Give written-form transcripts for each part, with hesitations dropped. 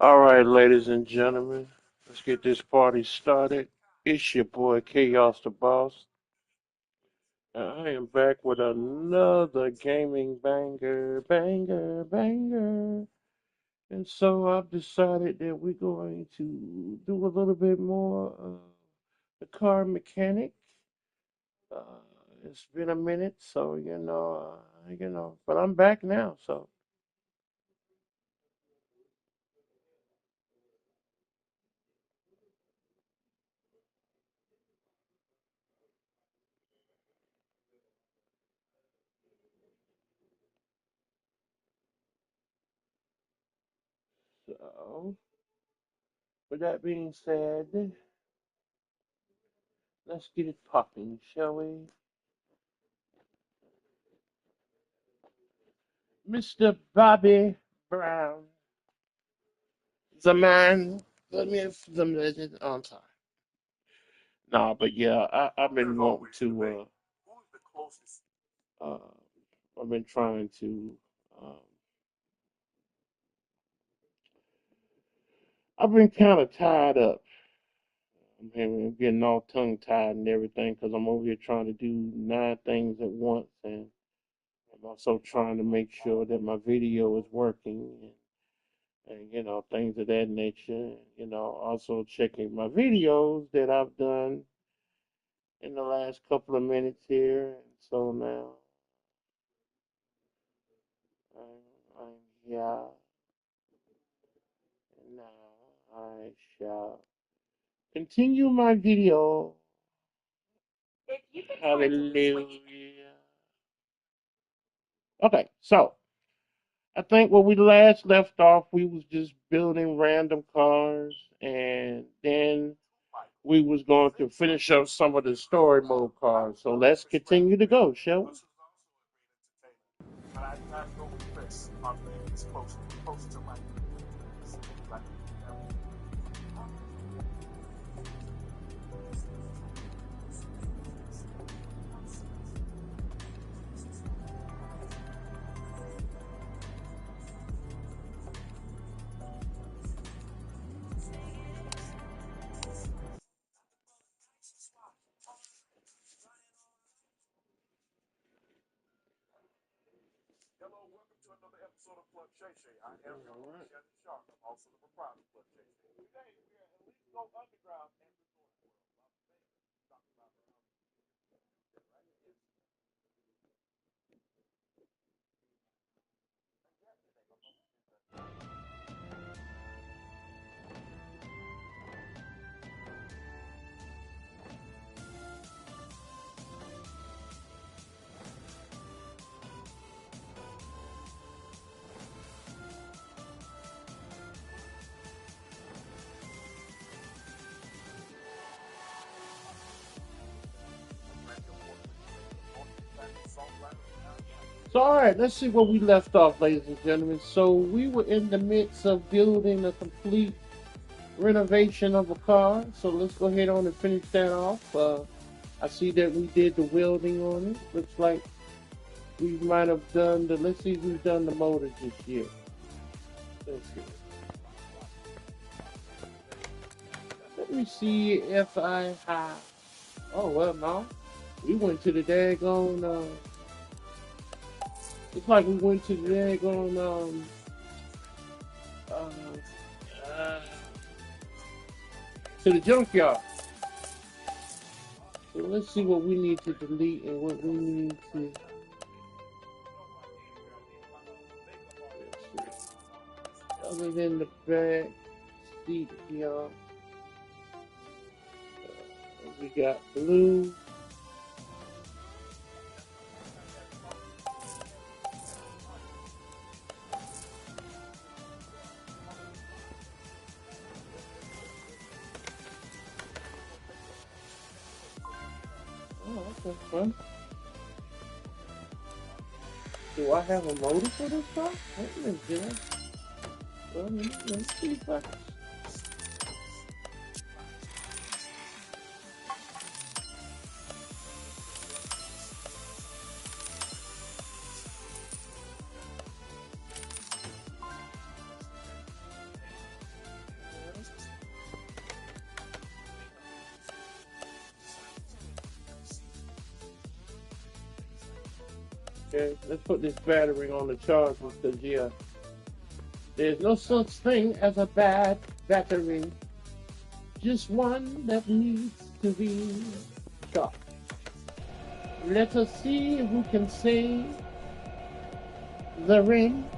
All right, ladies and gentlemen, let's get this party started. It's your boy Chaos the Boss. And I am back with another gaming banger, banger, banger. And so I've decided that we're going to do a little bit more of the car mechanic. Uh, it's been a minute, so but I'm back now. So with that being said, let's get it popping, shall we? Mr. Bobby Brown, the man. Let me have some legend. Oh, I'm sorry. Nah, but yeah, I've been wanting to. Uh, I've been trying to. Um, I've been kind of tied up. I'm getting all tongue tied and everything because I'm over here trying to do 9 things at once, and I'm also trying to make sure that my video is working and things of that nature. Also checking my videos that I've done in the last couple of minutes here. And so I'm here, and now I shall continue my video. Hallelujah. Okay, so I think when we last left off, we was just building random cars, and then we was going to finish up some of the story mode cars. So let's continue to go, shall we? So, all right, let's see where we left off, ladies and gentlemen. So, we were in the midst of building a complete renovation of a car. So, let's go ahead on and finish that off. I see that we did the welding on it. Looks like we might have done the. Let's see if we've done the motors this year. Let's see. Let me see if I have. Oh well, no. We went to the daggone. It's like we went to the daggone. Uh, to the junkyard. So let's see what we need to delete and what we need to. Other than the back seat here, we got blue. Oh, okay, fun. Do I have a motor for this car? Wait a minute, did I? Well, let me see if I. Okay, let's put this battery on the charger because yeah, there's no such thing as a bad battery, just one that needs to be charged. Let us see who can say the ring.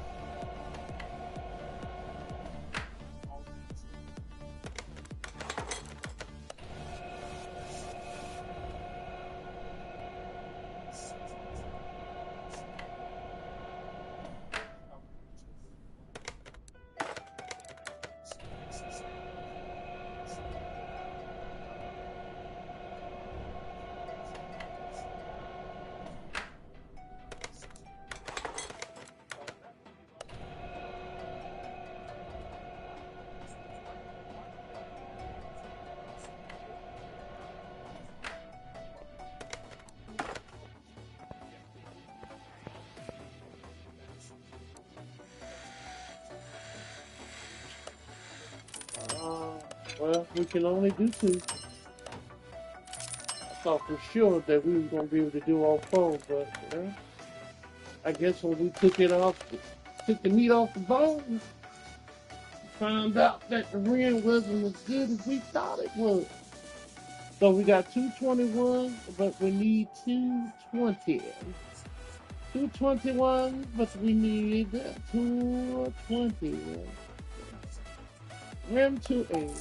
Well, we can only do two. I thought for sure that we were going to be able to do all four, but I guess when we took the meat off the bone, found out that the ring wasn't as good as we thought it was. So we got 221, but we need 220. 221, but we need 220. Rim 2A.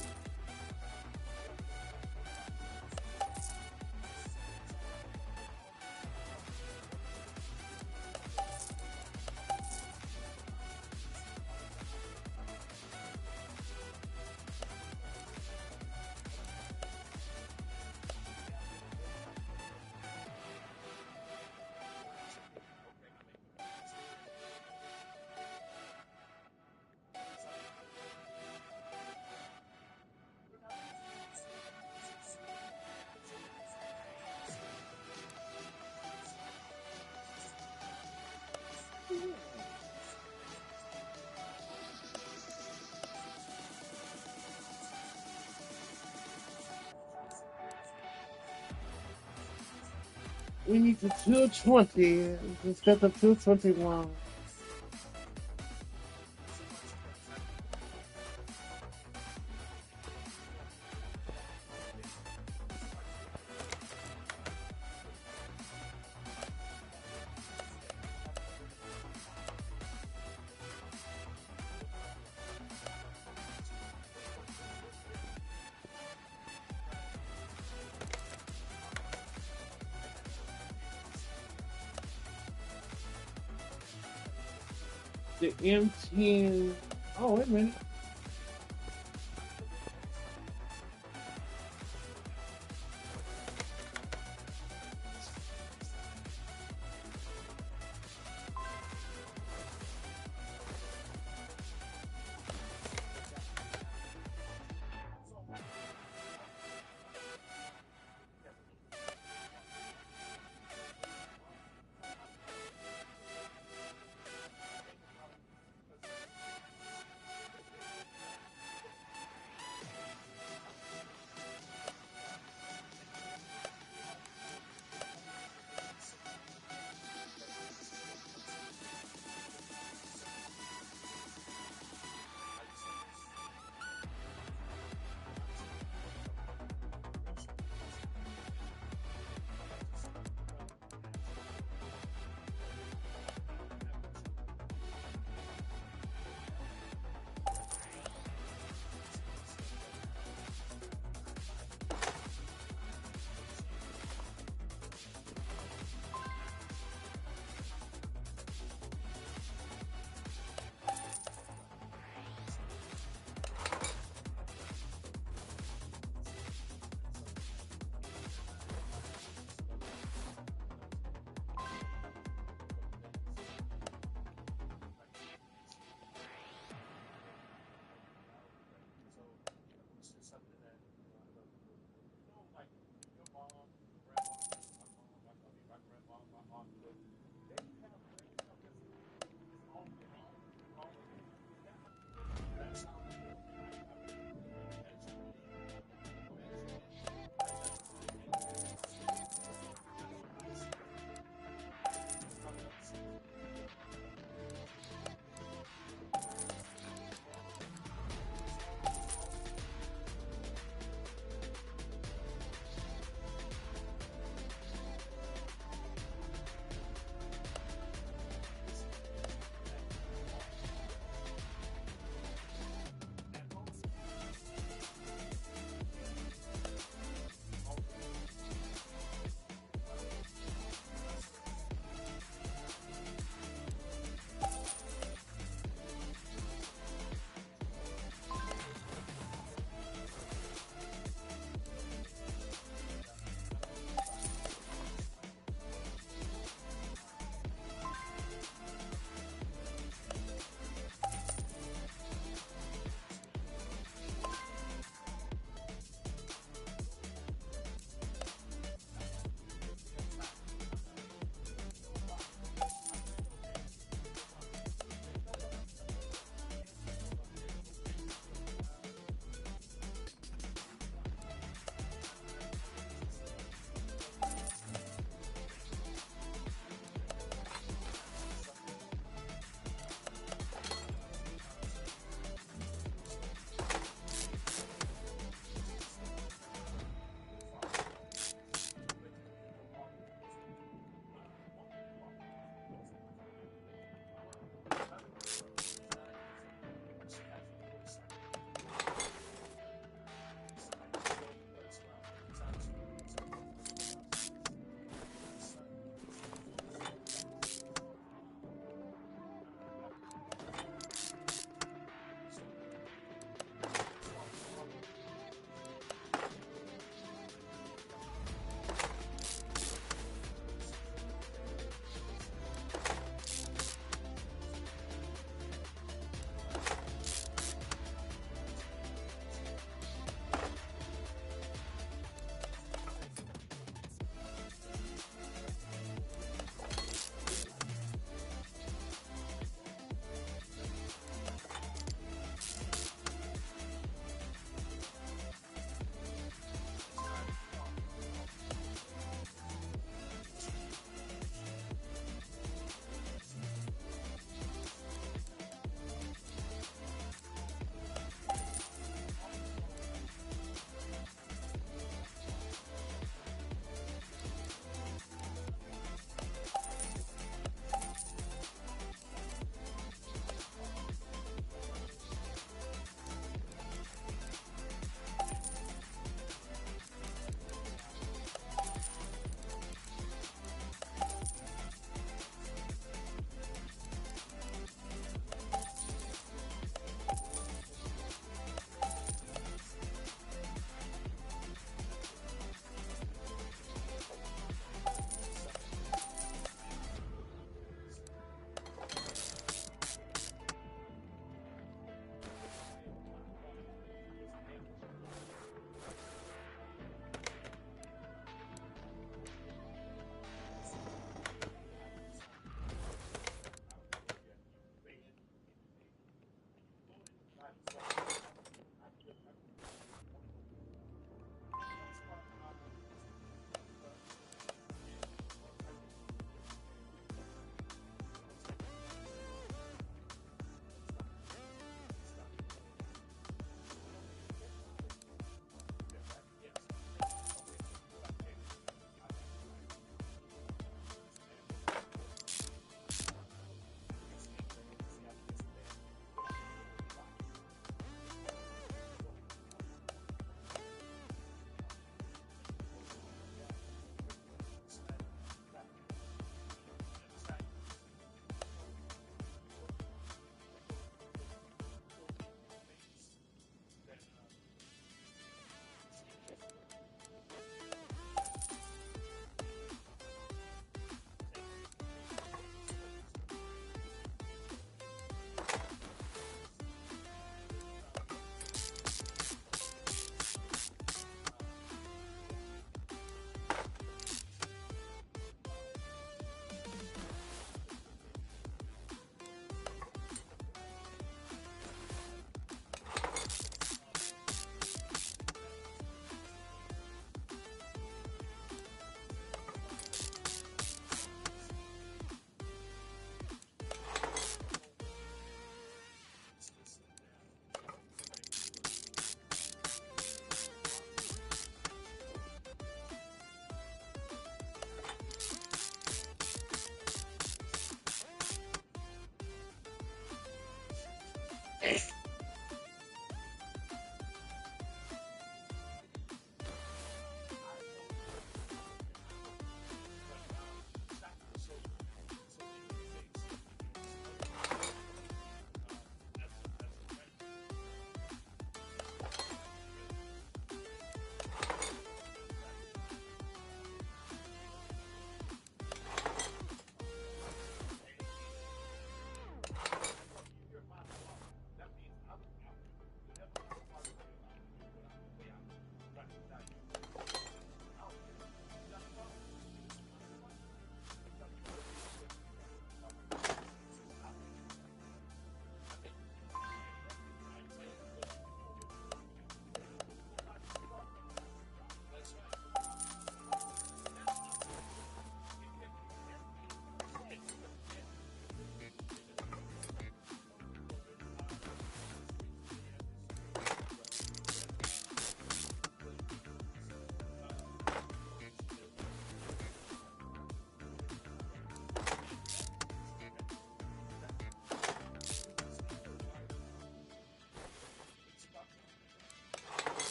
We need the 220 instead of 221. The M10. Oh, wait a minute.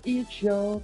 Each other.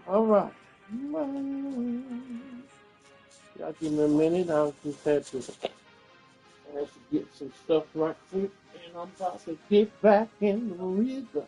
All right. Y'all give me a minute. I just had to get some stuff right quick, and I'm about to get back in the rhythm.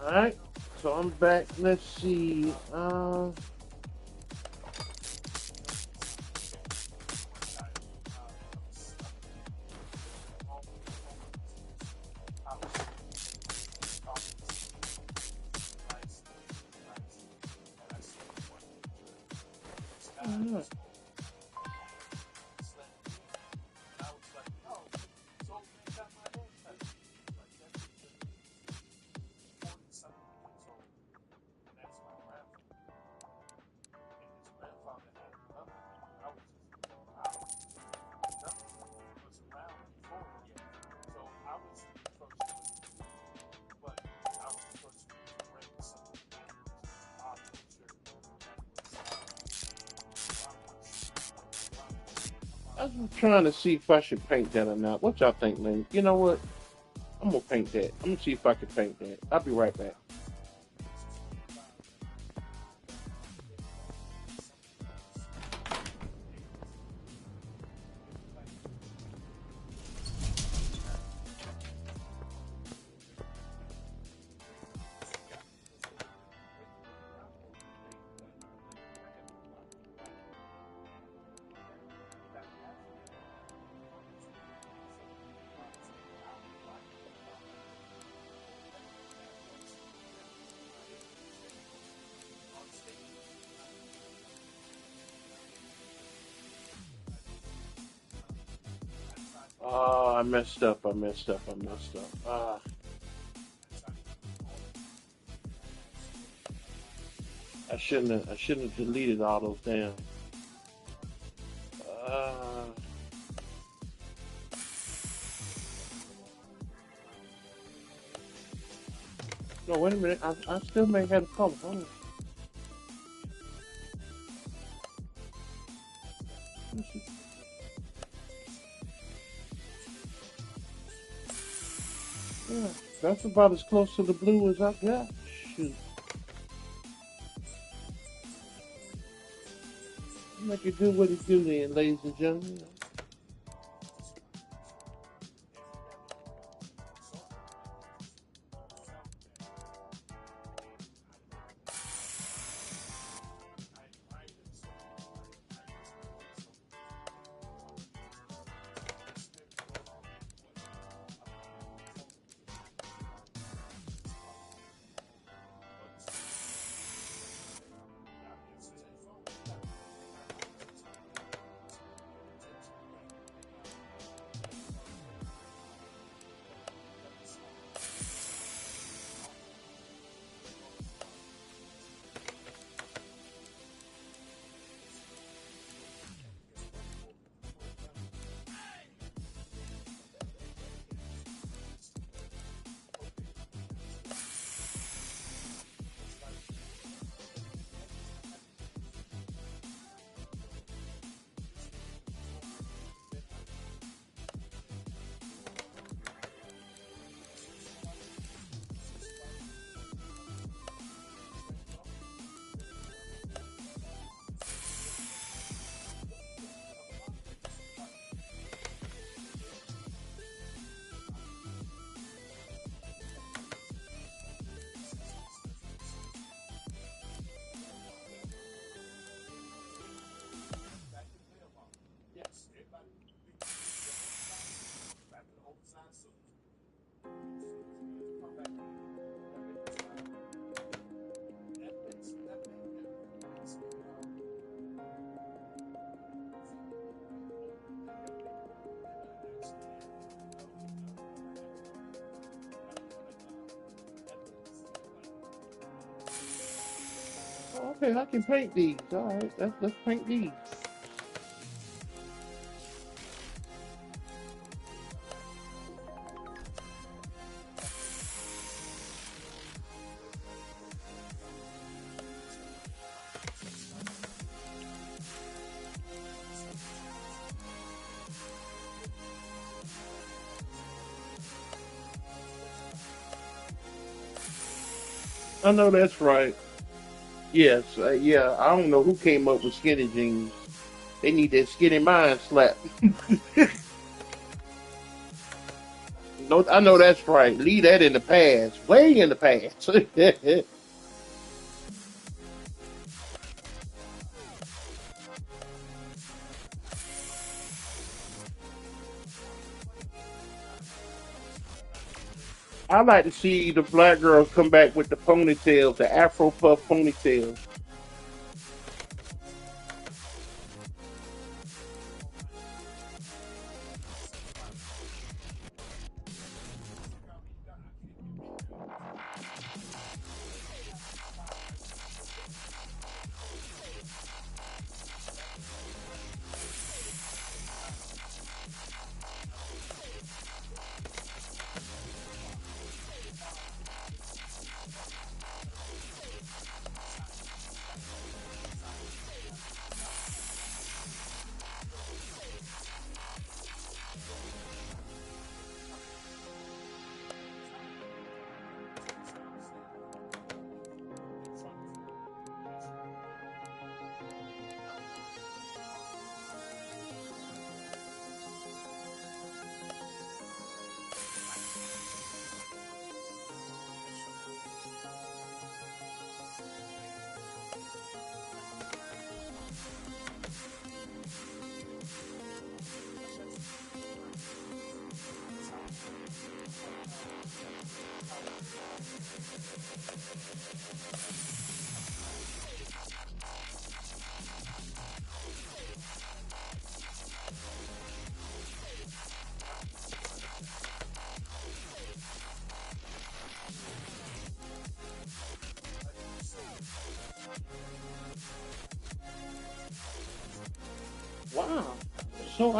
All right. So I'm back. Let's see. I'm trying to see if I should paint that or not. What y'all think, man? You know what? I'm gonna paint that. I'm gonna see if I can paint that. I'll be right back. Oh, I messed up. I messed up. I messed up. Ah. I shouldn't have deleted all those damn. Uh, no, wait a minute. I still may have a color. Hold on. Yeah, that's about as close to the blue as I got. Shoot, make it do what it do then, ladies and gentlemen. Oh, okay, I can paint these. All right, let's paint these. I know that's right. Yes, yeah. I don't know who came up with skinny jeans. They need that skinny mind slap. No, I know that's right. Leave that in the past, way in the past. I like to see the black girls come back with the ponytails, the Afro puff ponytails. So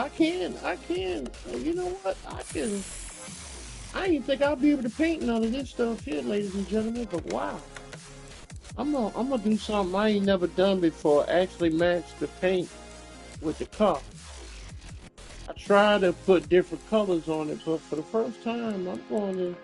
you know what? I didn't think I'll be able to paint none of this stuff here, ladies and gentlemen, but wow. I'm gonna do something I ain't never done before, actually match the paint with the car. I try to put different colors on it, but for the first time, I'm going to.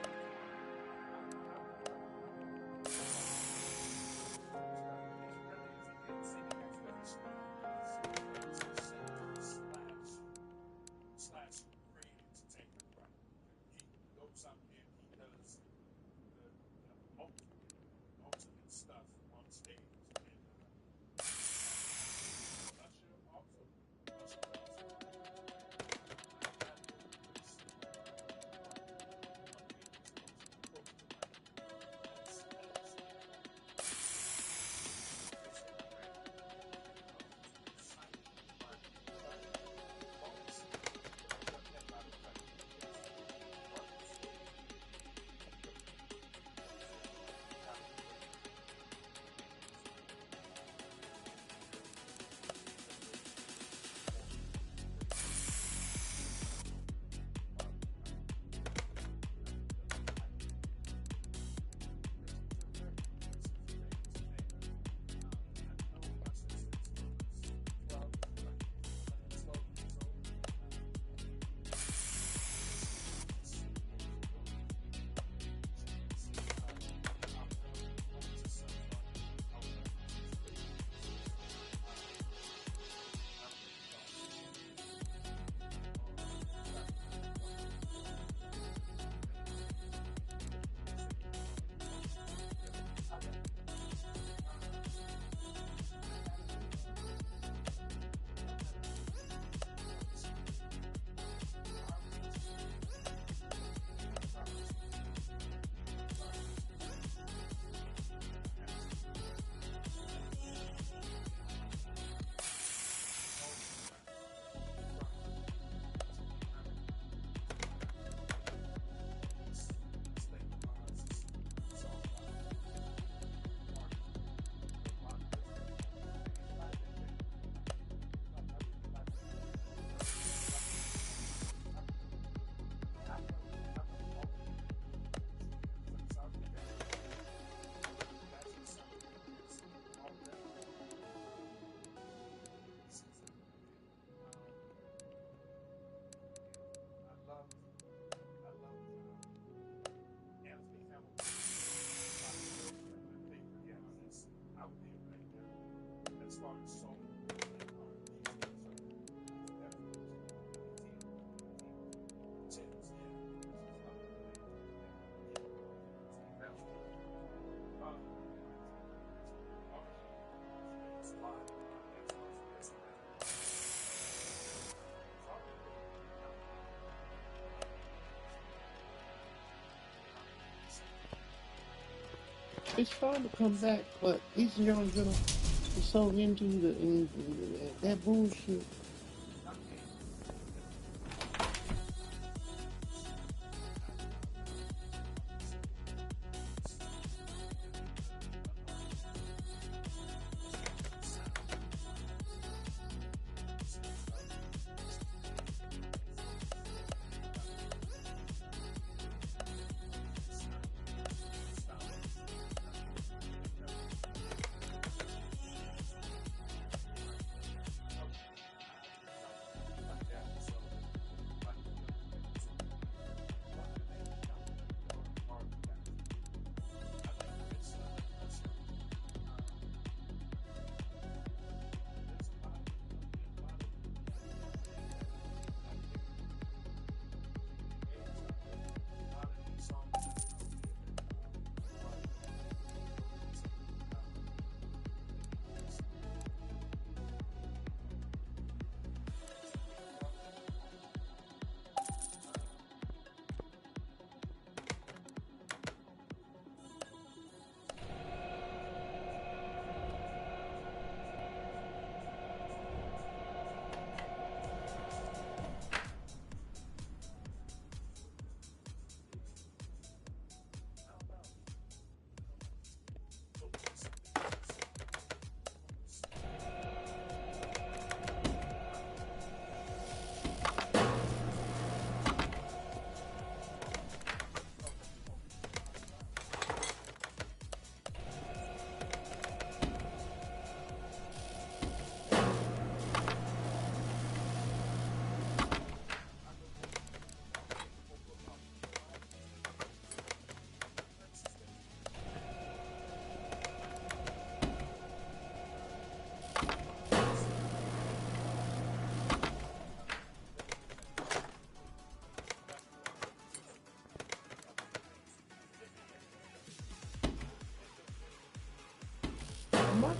It's starting to come back, but these young gentlemen are so into that bullshit.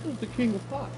Who's the king of pops?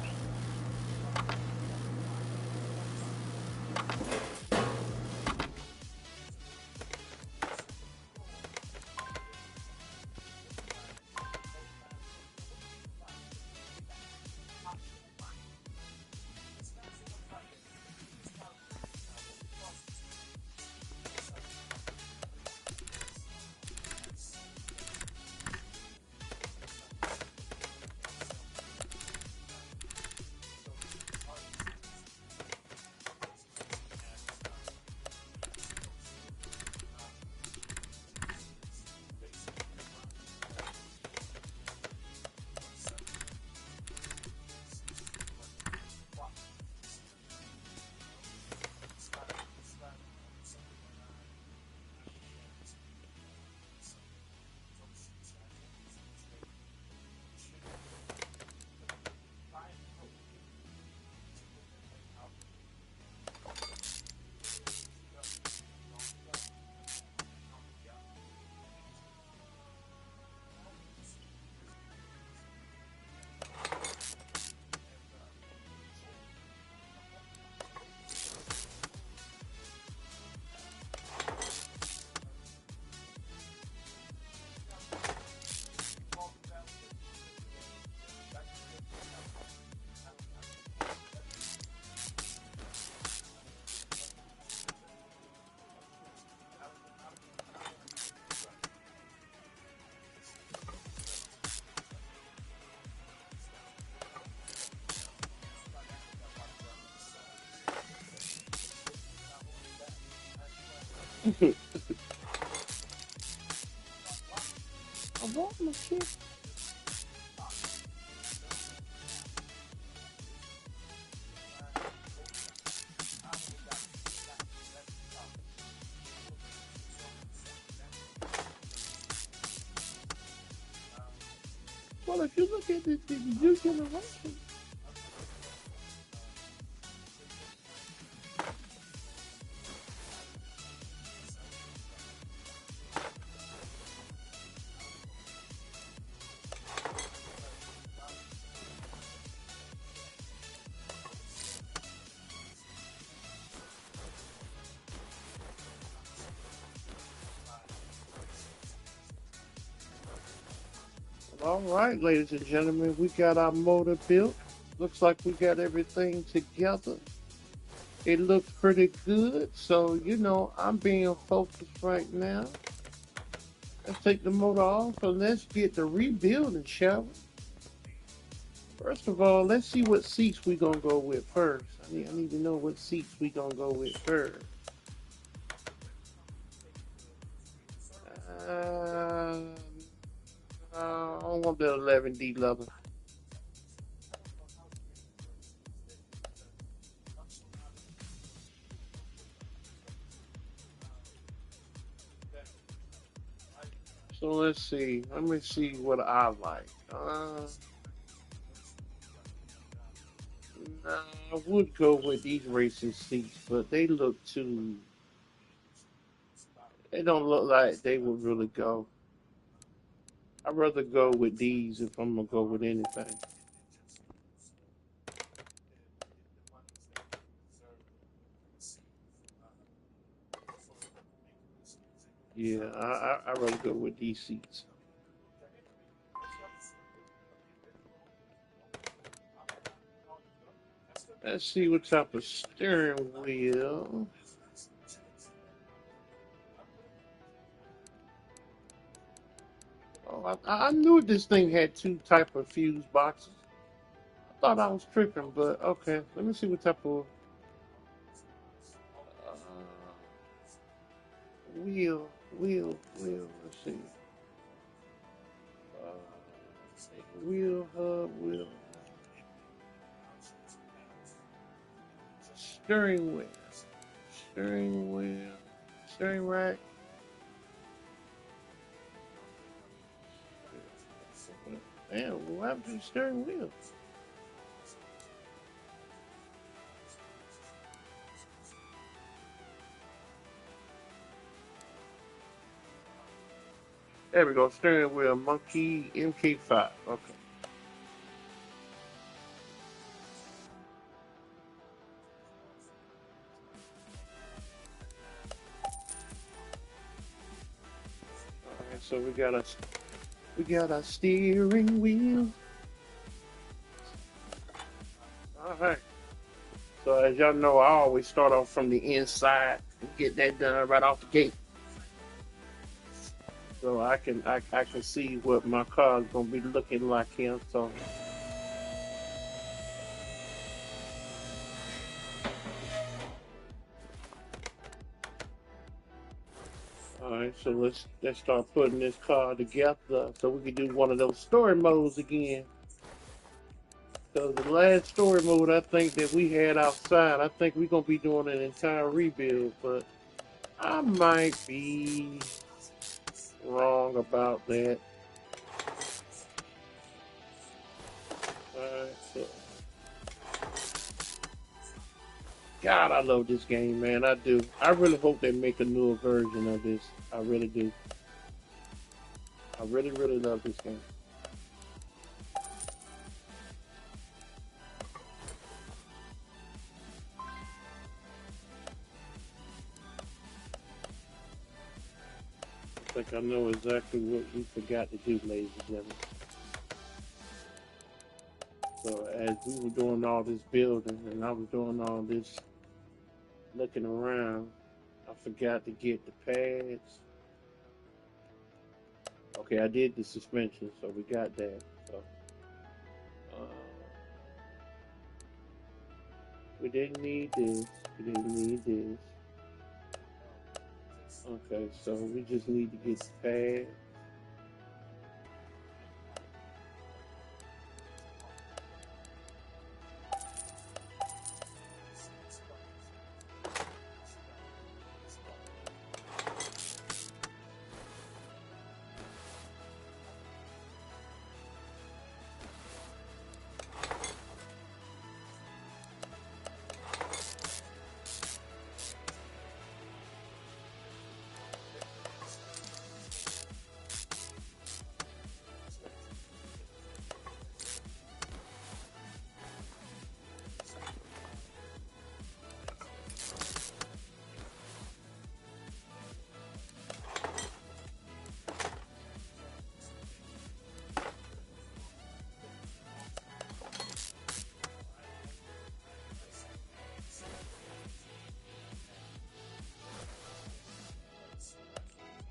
I want my kid. Well, if you look at this, the new generation. All right, ladies and gentlemen, we got our motor built. Looks like we got everything together. It looks pretty good, so I'm being focused right now. Let's take the motor off and let's get the rebuilding, shall we? First of all, let's see what seats we gonna go with first. I need to know what seats we gonna go with first. Uh, I don't want the 11D leather. So let's see. Let me see what I like. Nah, I would go with these racing seats, but they look too. They don't look like they would really go. I'd rather go with these if I'm gonna go with anything. Yeah, I'd rather go with these seats. Let's see what type of steering wheel. Oh, I knew this thing had two type of fuse boxes. I thought I was tripping, but okay. Let me see what type of wheel. Let's see. Wheel hub, wheel steering wheel, steering wheel, steering rack. Damn, what happened to the steering wheel? There we go, steering wheel, Monkey MK5. Okay. so we got a steering wheel. All right. So as y'all know, I always start off from the inside and get that done right off the gate. So I can see what my car is gonna be looking like here. So all right, so let's start putting this car together so we can do one of those story modes again. So the last story mode I think that we had outside, I think we're gonna be doing an entire rebuild, but I might be wrong about that. Alright, so God, I love this game, man. I do. I really hope they make a newer version of this. I really do. I really, really love this game. I think I know exactly what we forgot to do, ladies and gentlemen. So as we were doing all this building and I was doing all this looking around, I forgot to get the pads. Okay, I did the suspension, so we got that. So uh, we didn't need this. We didn't need this. Okay, so we just need to get the pad.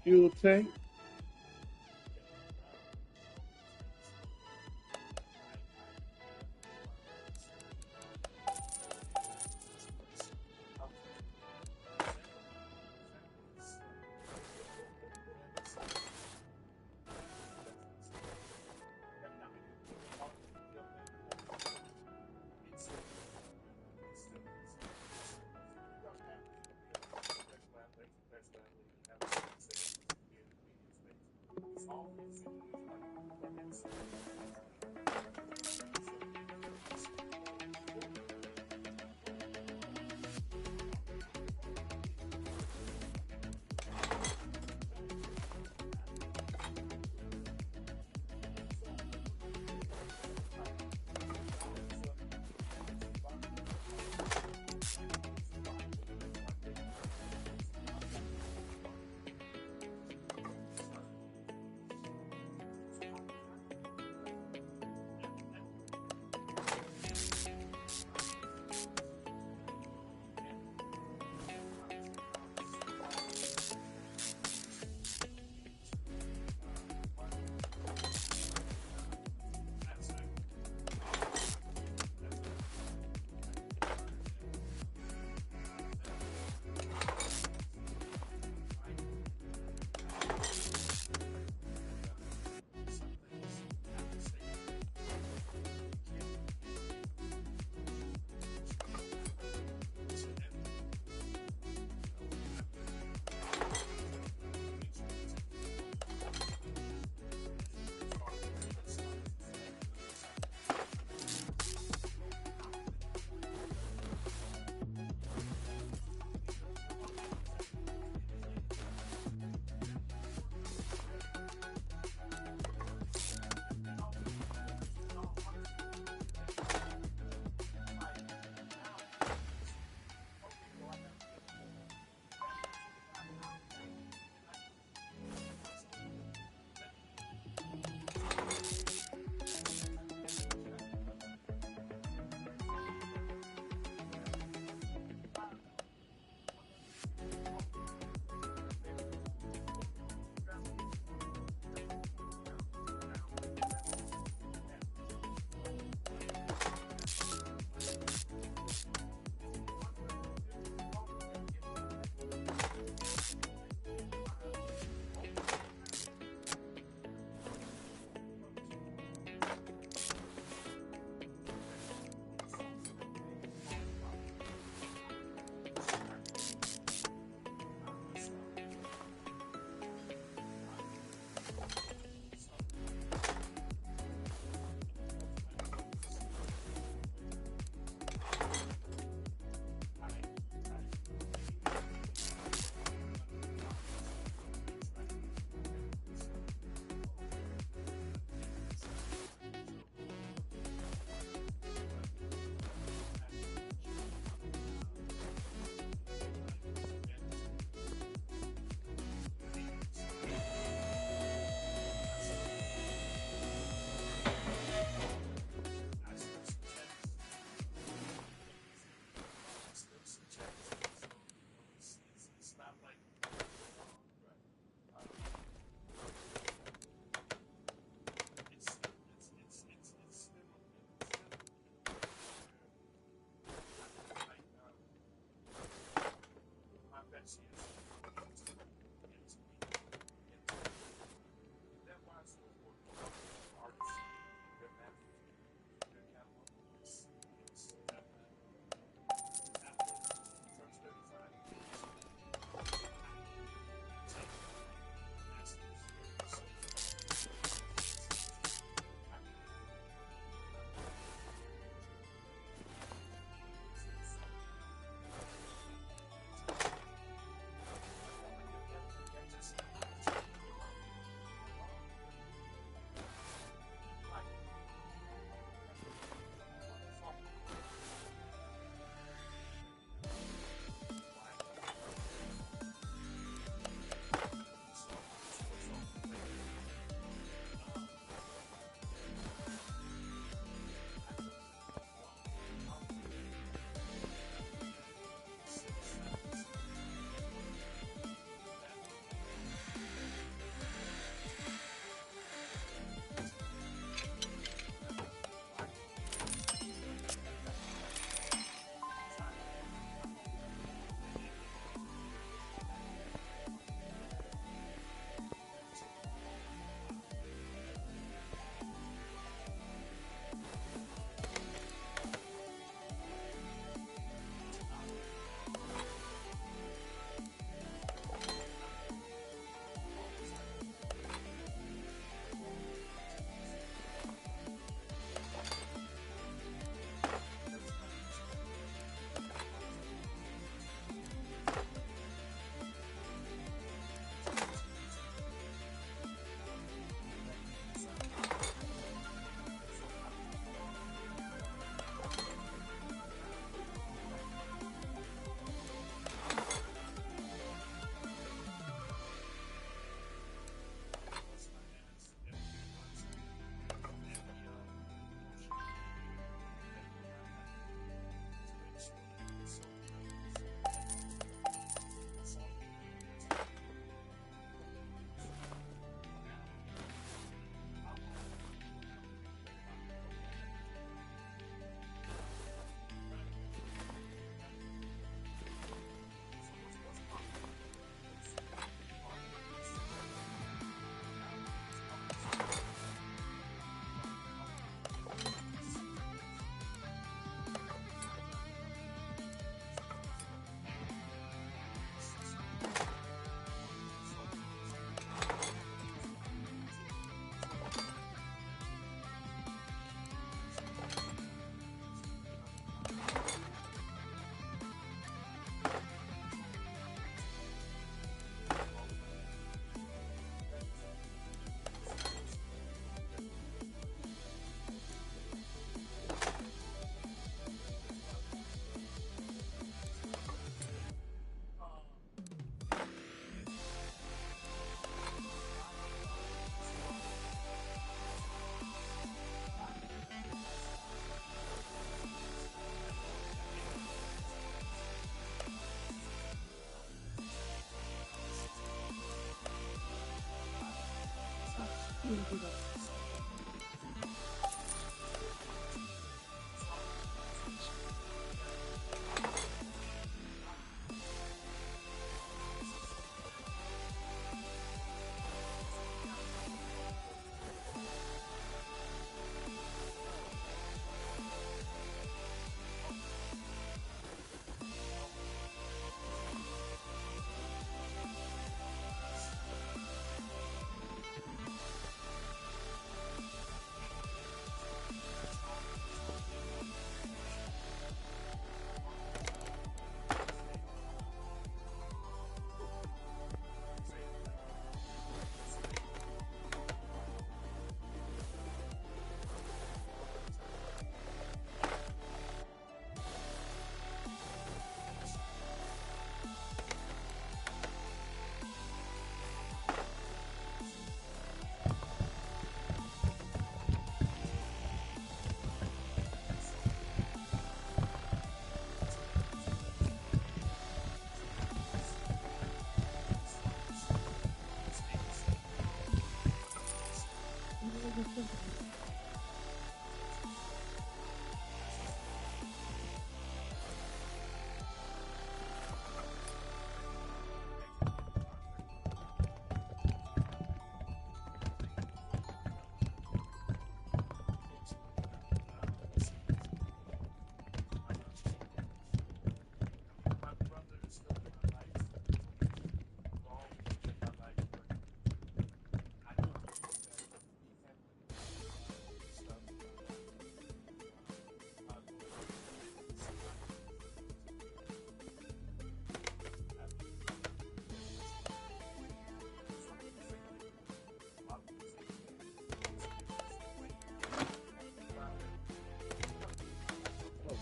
Fuel tank.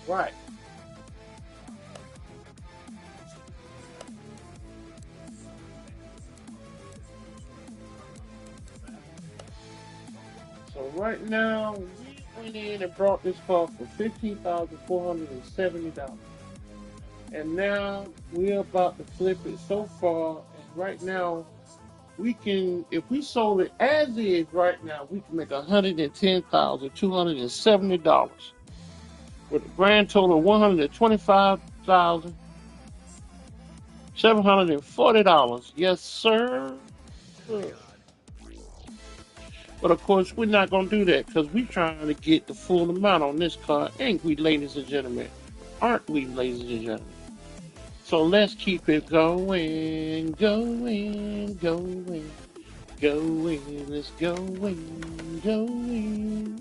Right. So right now we went in and brought this car for $15,470. And now we're about to flip it so far. And right now we can, if we sold it as is right now, we can make $110,270 with a grand total of $125,740. Yes, sir. But of course, we're not gonna do that because we're trying to get the full amount on this car, ain't we, ladies and gentlemen? Aren't we, ladies and gentlemen? So let's keep it going, going, going, going. Let's going, going.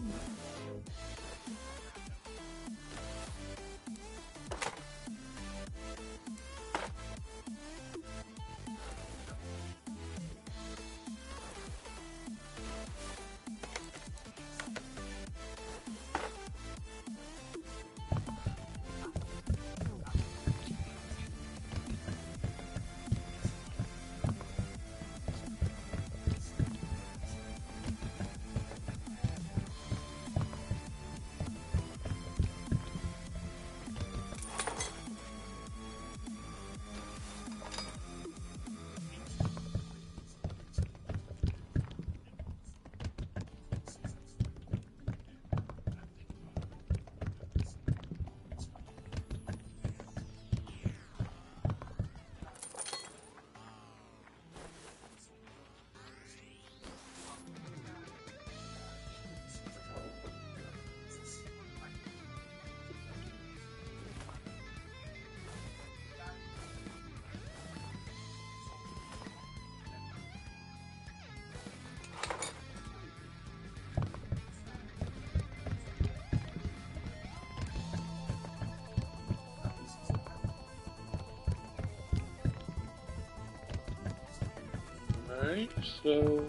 Alright, so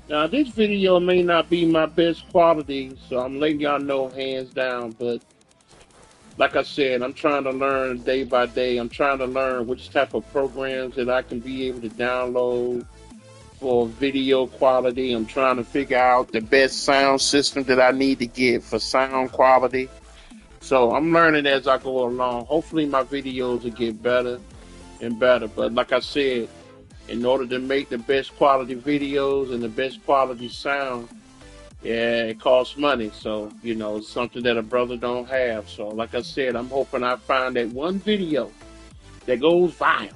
now this video may not be my best quality, so I'm letting y'all know hands down, but like I said, I'm trying to learn day by day. I'm trying to learn which type of programs that I can be able to download for video quality. I'm trying to figure out the best sound system that I need to get for sound quality. So I'm learning as I go along. Hopefully my videos will get better and better. But like I said, In order to make the best quality videos and the best quality sound, yeah, it costs money. So, it's something that a brother don't have. So, like I said, I'm hoping I find that one video that goes viral,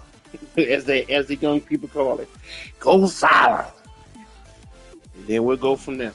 as the young people call it, goes viral. And then we'll go from there.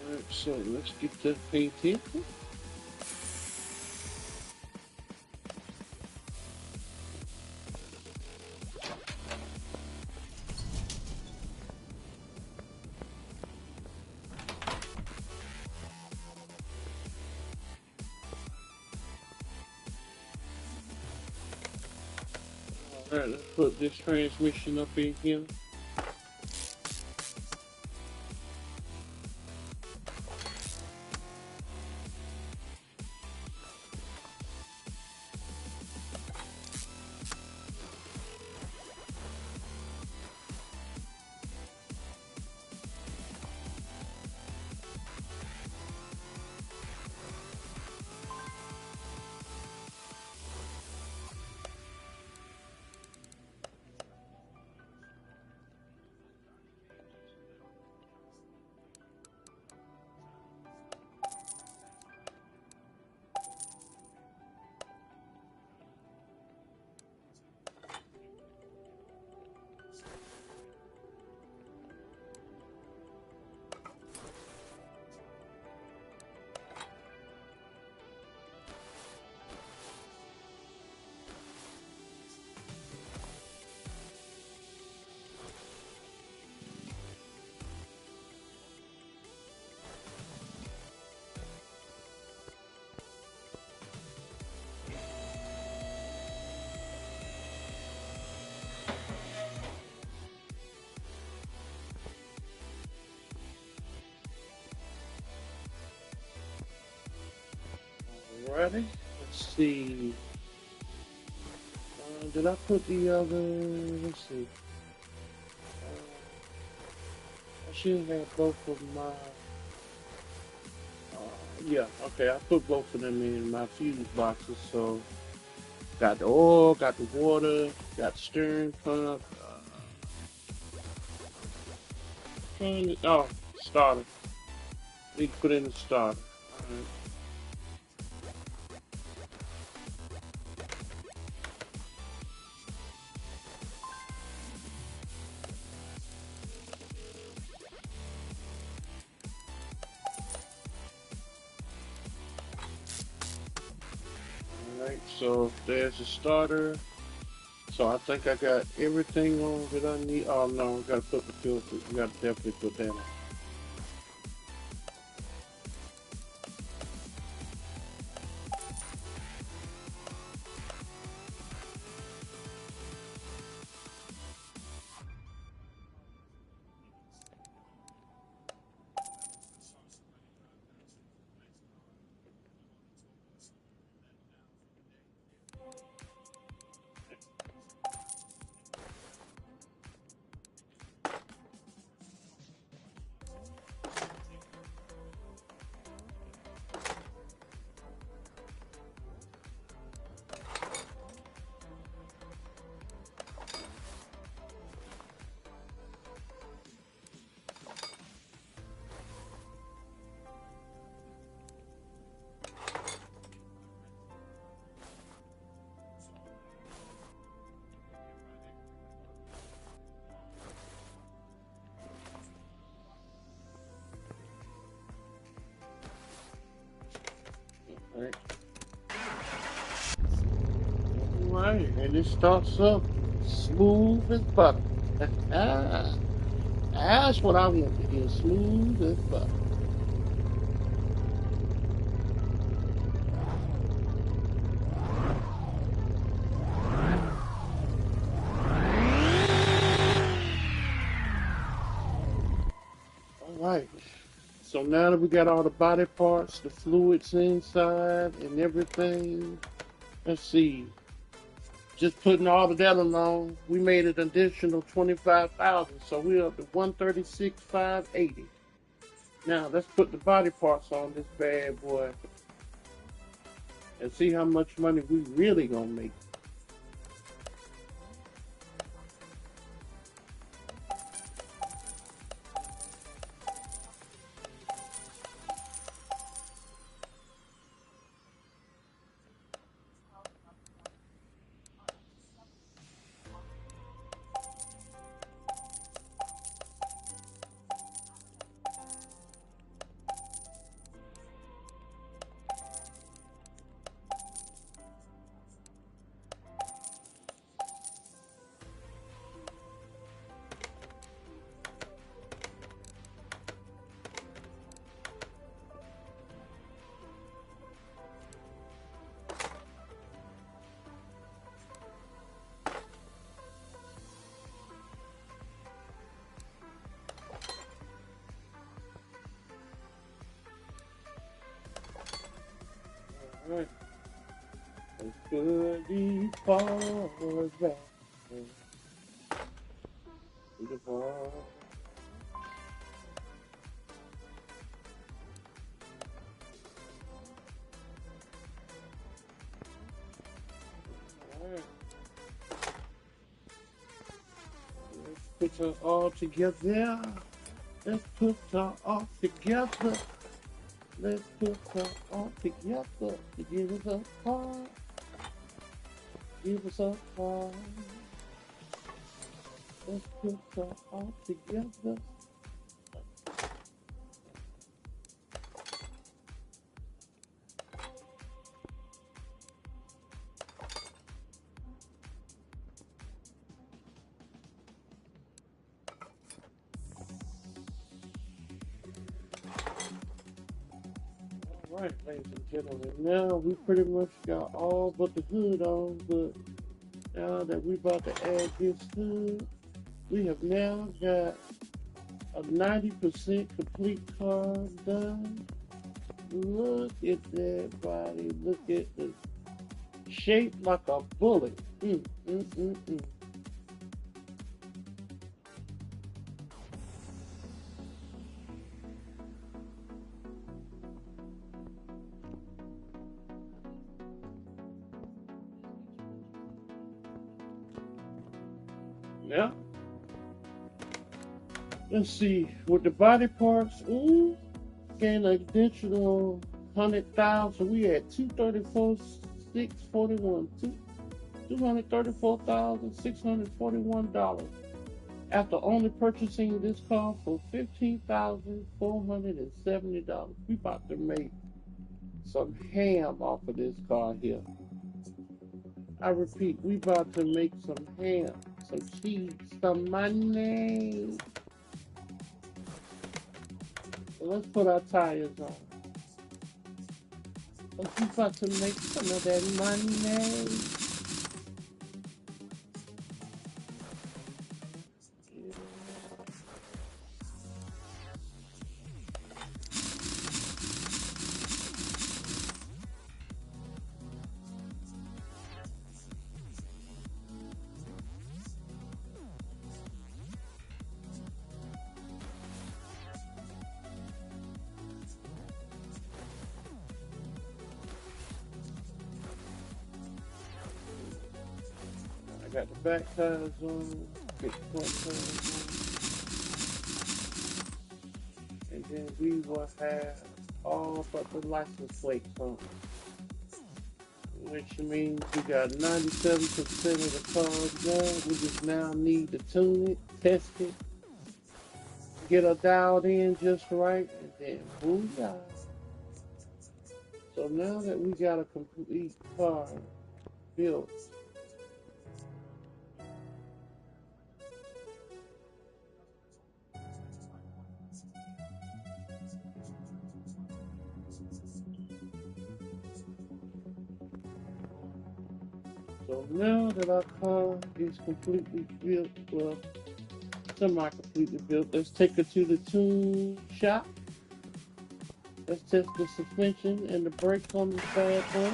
All right, so let's get the painting. All right, let's put this transmission up in here. Alrighty, let's see. Did I put the other? Let's see. I should have both of my. Yeah, okay. I put both of them in my fuse boxes. So got the oil, got the water, got the steering pump. Oh, starter. Need to put in the starter. Alright, so there's the starter. So I think I got everything on that I need. Oh no, we gotta put the filter. We gotta definitely put that on. Right. Right, and it starts up smooth as butter. That's what I want to hear, smooth as butter. All right. So now that we got all the body parts, the fluids inside, and everything, let's see. Just putting all of that along, we made an additional 25,000, so we're up to 136,580. Now let's put the body parts on this bad boy and see how much money we really gonna make. All right. Let's put these parts back to the bar. All right. Let's put it all together. Let's put it all together. Let's put it all together to give us a car. Give us a car. Let's put it all together. All right, ladies and gentlemen. Now we pretty much got all but the hood on, but now that we about to add this hood, we have now got a 90% complete car done. Look at that body. Look at the shape like a bullet. Mm, mm, mm, mm. Now, let's see. With the body parts, ooh, gain an additional 100,000. We had 234,641. $234,641 after only purchasing this car for $15,470. We about to make some ham off of this car here. I repeat, we about to make some ham, some cheese, some money. So let's put our tires on. We about to make some of that money. I got the back tires on, get the front tires on, and then we will have all but the license plates on, which means we got 97% of the cars done. We just now need to tune it, test it, get her dialed in just right, and then booyah. So now that we got a complete car built, so now that our car is completely built, well, semi-completely built, let's take her to the tune shop. Let's test the suspension and the brakes on the bad boy.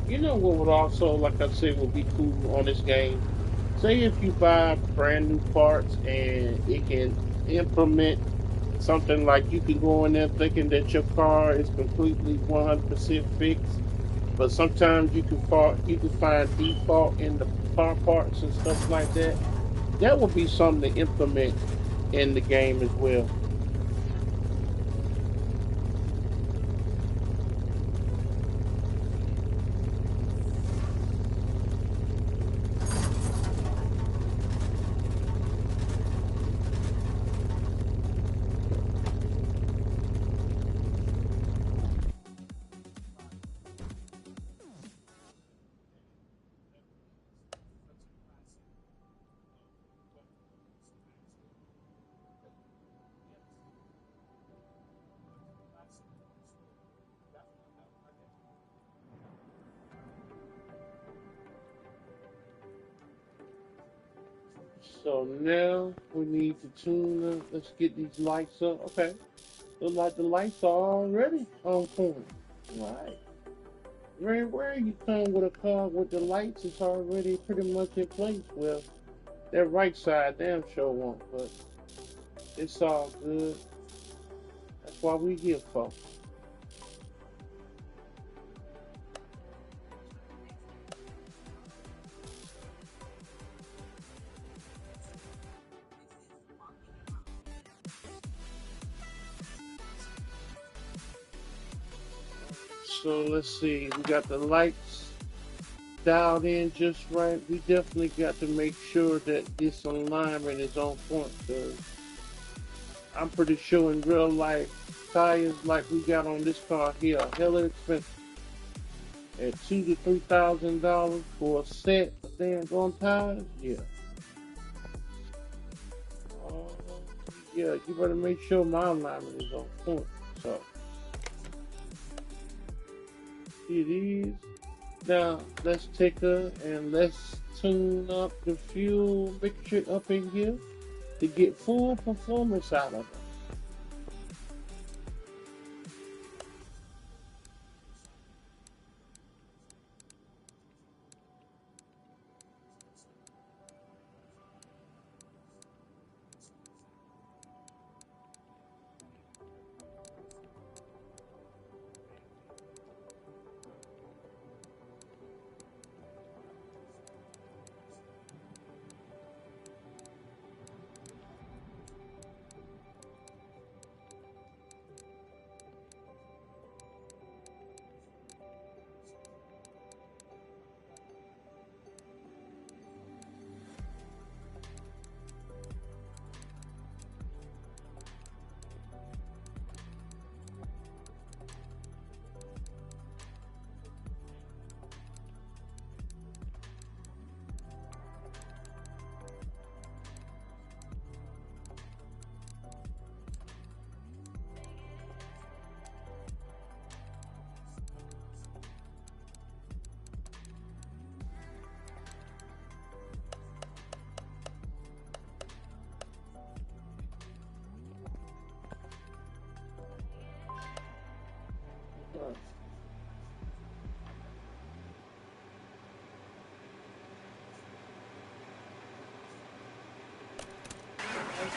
You know what would also, like I said, would be cool on this game? Say if you buy brand new parts and it can implement something like you can go in there thinking that your car is completely 100% fixed, but sometimes you can find default in the car parts and stuff like that. That would be something to implement in the game as well. So now we need to tune up. Let's get these lights up. Okay. Look like the lights are already on point. Right. Very rare you come with a car with the lights, it's already pretty much in place. Well, that right side damn sure won't, but it's all good. That's why we here, folks. So let's see, we got the lights dialed in just right. We definitely got to make sure that this alignment is on point, because I'm pretty sure in real life, tires like we got on this car here are hella expensive. At $2,000 to $3,000 for a set of damn gun tires, yeah. Uh, yeah, you better make sure my alignment is on point. So it is. Now let's take her and let's tune up the fuel mixture up in here to get full performance out of it.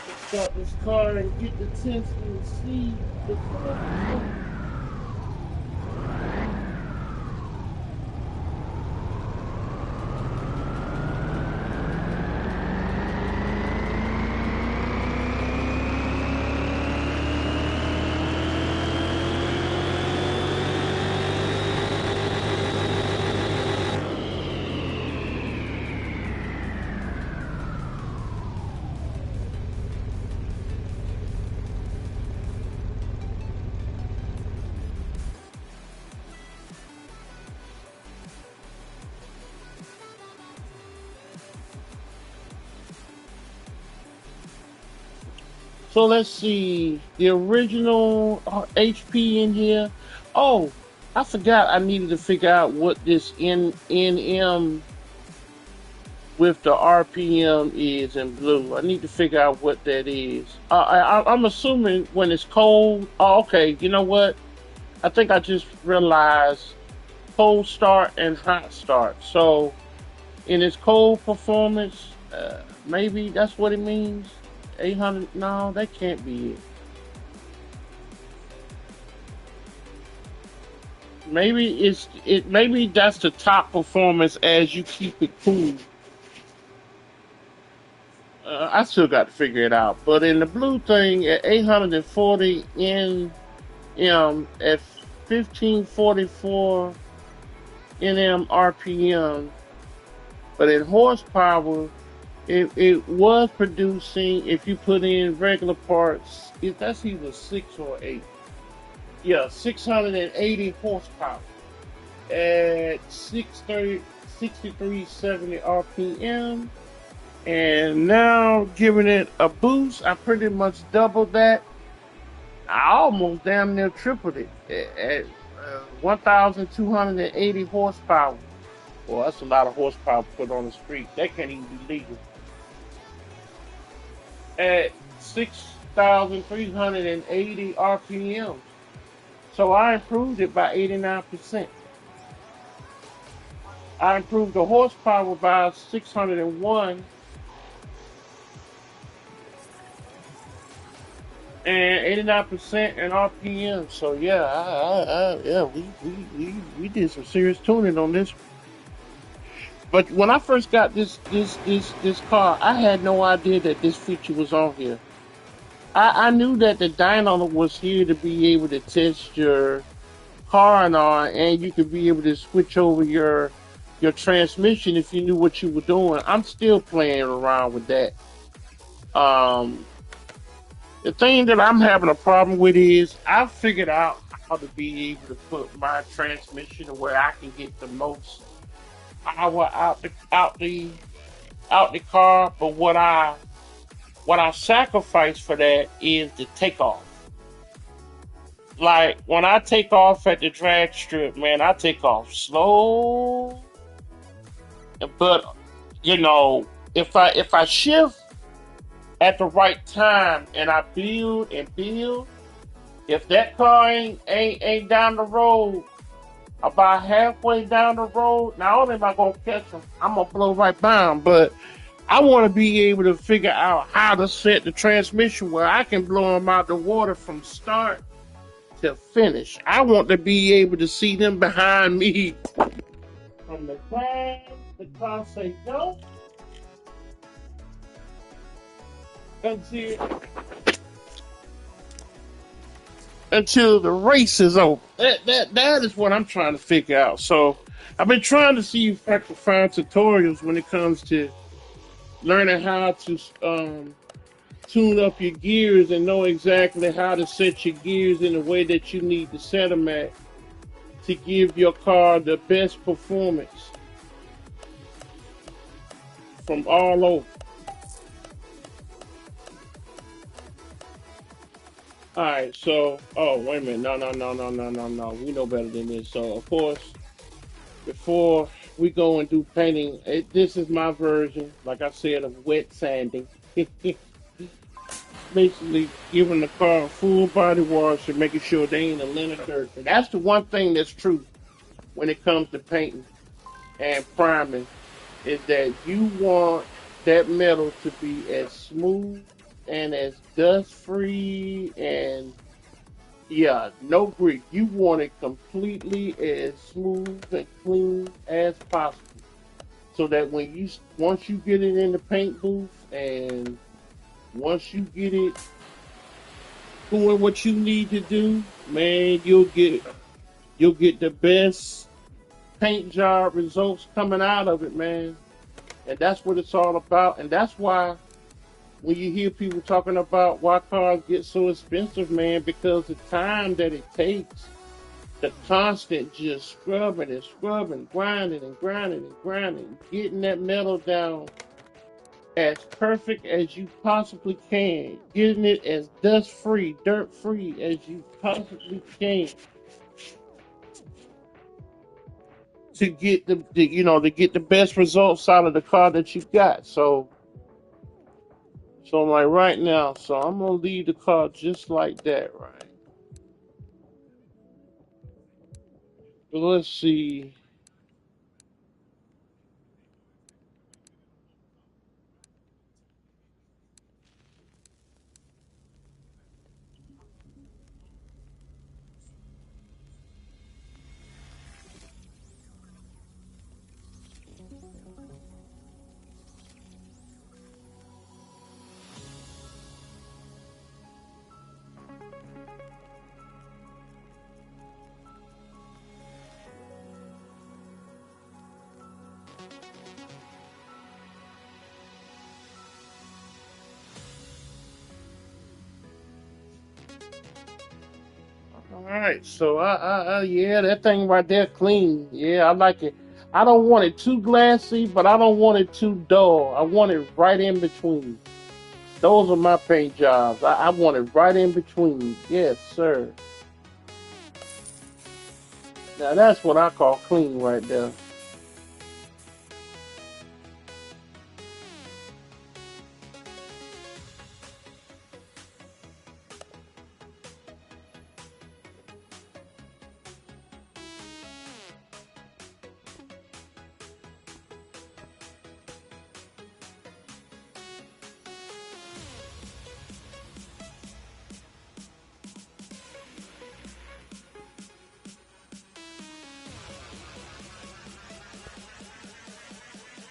Let's start this car and get the test and see the car. So let's see the original HP in here. Oh, I forgot I needed to figure out what this NM with the RPM is in blue. I need to figure out what that is. I'm assuming when it's cold. Oh, okay. You know what? I think I just realized cold start and hot start. So in its cold performance, maybe that's what it means. 800? No, that can't be it. Maybe it's it. Maybe that's the top performance as you keep it cool. I still got to figure it out. But in the blue thing at 840 nm at 1544 nm RPM, but in horsepower, it was producing, if you put in regular parts, that's either 6 or 8. Yeah, 680 horsepower at 6370 RPM. And now giving it a boost, I pretty much doubled that. I almost damn near tripled it at 1,280 horsepower. Well, that's a lot of horsepower put on the street. That can't even be legal. At 6,380 RPM. So I improved it by 89%. I improved the horsepower by 601 and 89% in RPM. So yeah, yeah, we did some serious tuning on this. But when I first got this car, I had no idea that this feature was on here. I knew that the dyno was here to be able to test your car and all, and you could be able to switch over your transmission if you knew what you were doing. I'm still playing around with that. Um, the thing that I'm having a problem with is I figured out how to be able to put my transmission where I can get the most power out the car. But what I sacrifice for that is the takeoff. Like when I take off at the drag strip, man, I take off slow. But if I shift at the right time and I build and build, if that car ain't down the road, about halfway down the road, not only am I gonna catch them, I'm gonna blow right by them. But I want to be able to figure out how to set the transmission where I can blow them out the water from start to finish. I want to be able to see them behind me from the time the car say go until until the race is over. That is what I'm trying to figure out. So I've been trying to see if I can find tutorials when it comes to learning how to tune up your gears and know exactly how to set your gears in the way that you need to set them at to give your car the best performance from all over. All right, so wait a minute, no, we know better than this. So of course, before we go and do painting, this is my version, like I said, of wet sanding. Basically giving the car a full body wash and making sure they ain't a lint of dirt. And that's the one thing that's true when it comes to painting and priming, is that you want that metal to be as smooth and as dust free and yeah, no grit. You want it completely as smooth and clean as possible. So that once you get it in the paint booth and once you get it doing what you need to do, man, you'll get the best paint job results coming out of it, man. And that's what it's all about. And that's why when you hear people talking about why cars get so expensive, man, because the time that it takes, the constant just scrubbing, grinding, getting that metal down as perfect as you possibly can, getting it as dust free, dirt free as you possibly can to get to get the best results out of the car that you got. So like right now, so I'm gonna leave the car just like that, right? But let's see. All right, so yeah, that thing right there clean. Yeah, I like it. I don't want it too glassy, but I don't want it too dull. I want it right in between. Those are my paint jobs. I want it right in between. Yes, sir. Now that's what I call clean right there.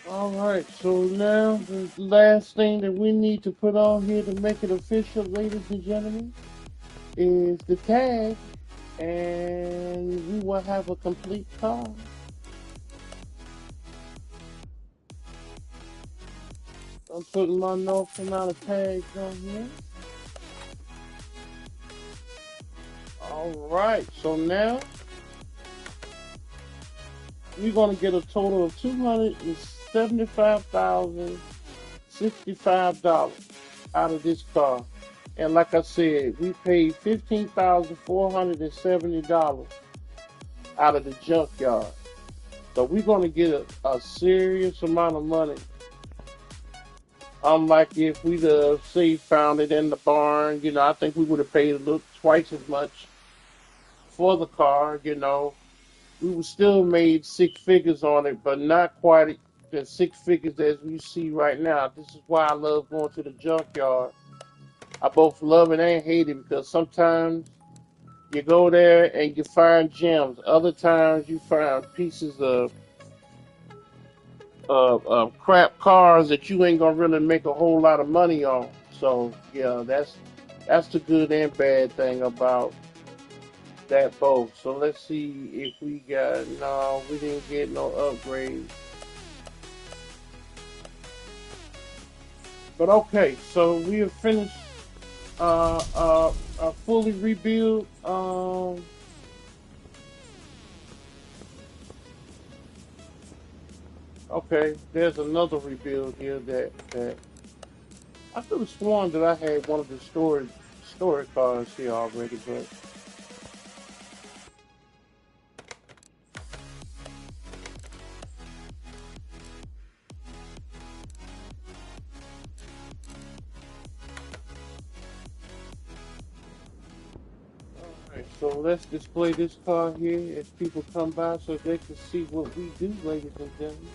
All right, so now the last thing that we need to put on here to make it official, ladies and gentlemen, is the tag, and we will have a complete car. I'm putting my North Carolina tags on here. All right, so now we're gonna get a total of $275,065 out of this car. And like I said, we paid $15,470 out of the junkyard. So we're gonna get a serious amount of money. Unlike if we'd say found it in the barn, I think we would have paid a little twice as much for the car. We would still made six figures on it, but not quite the six figures as we see right now. This is why I love going to the junkyard. I both love it and hate it because sometimes you go there and you find gems. Other times you find pieces of crap cars that you ain't gonna really make a whole lot of money on. So yeah, that's the good and bad thing about that both. So let's see if we got no, we didn't get no upgrades. But okay, so we have finished a fully rebuild. Okay, there's another rebuild here that I could have sworn that I had one of the storage cars here already, but alright, so let's display this car here as people come by so they can see what we do, ladies and gentlemen.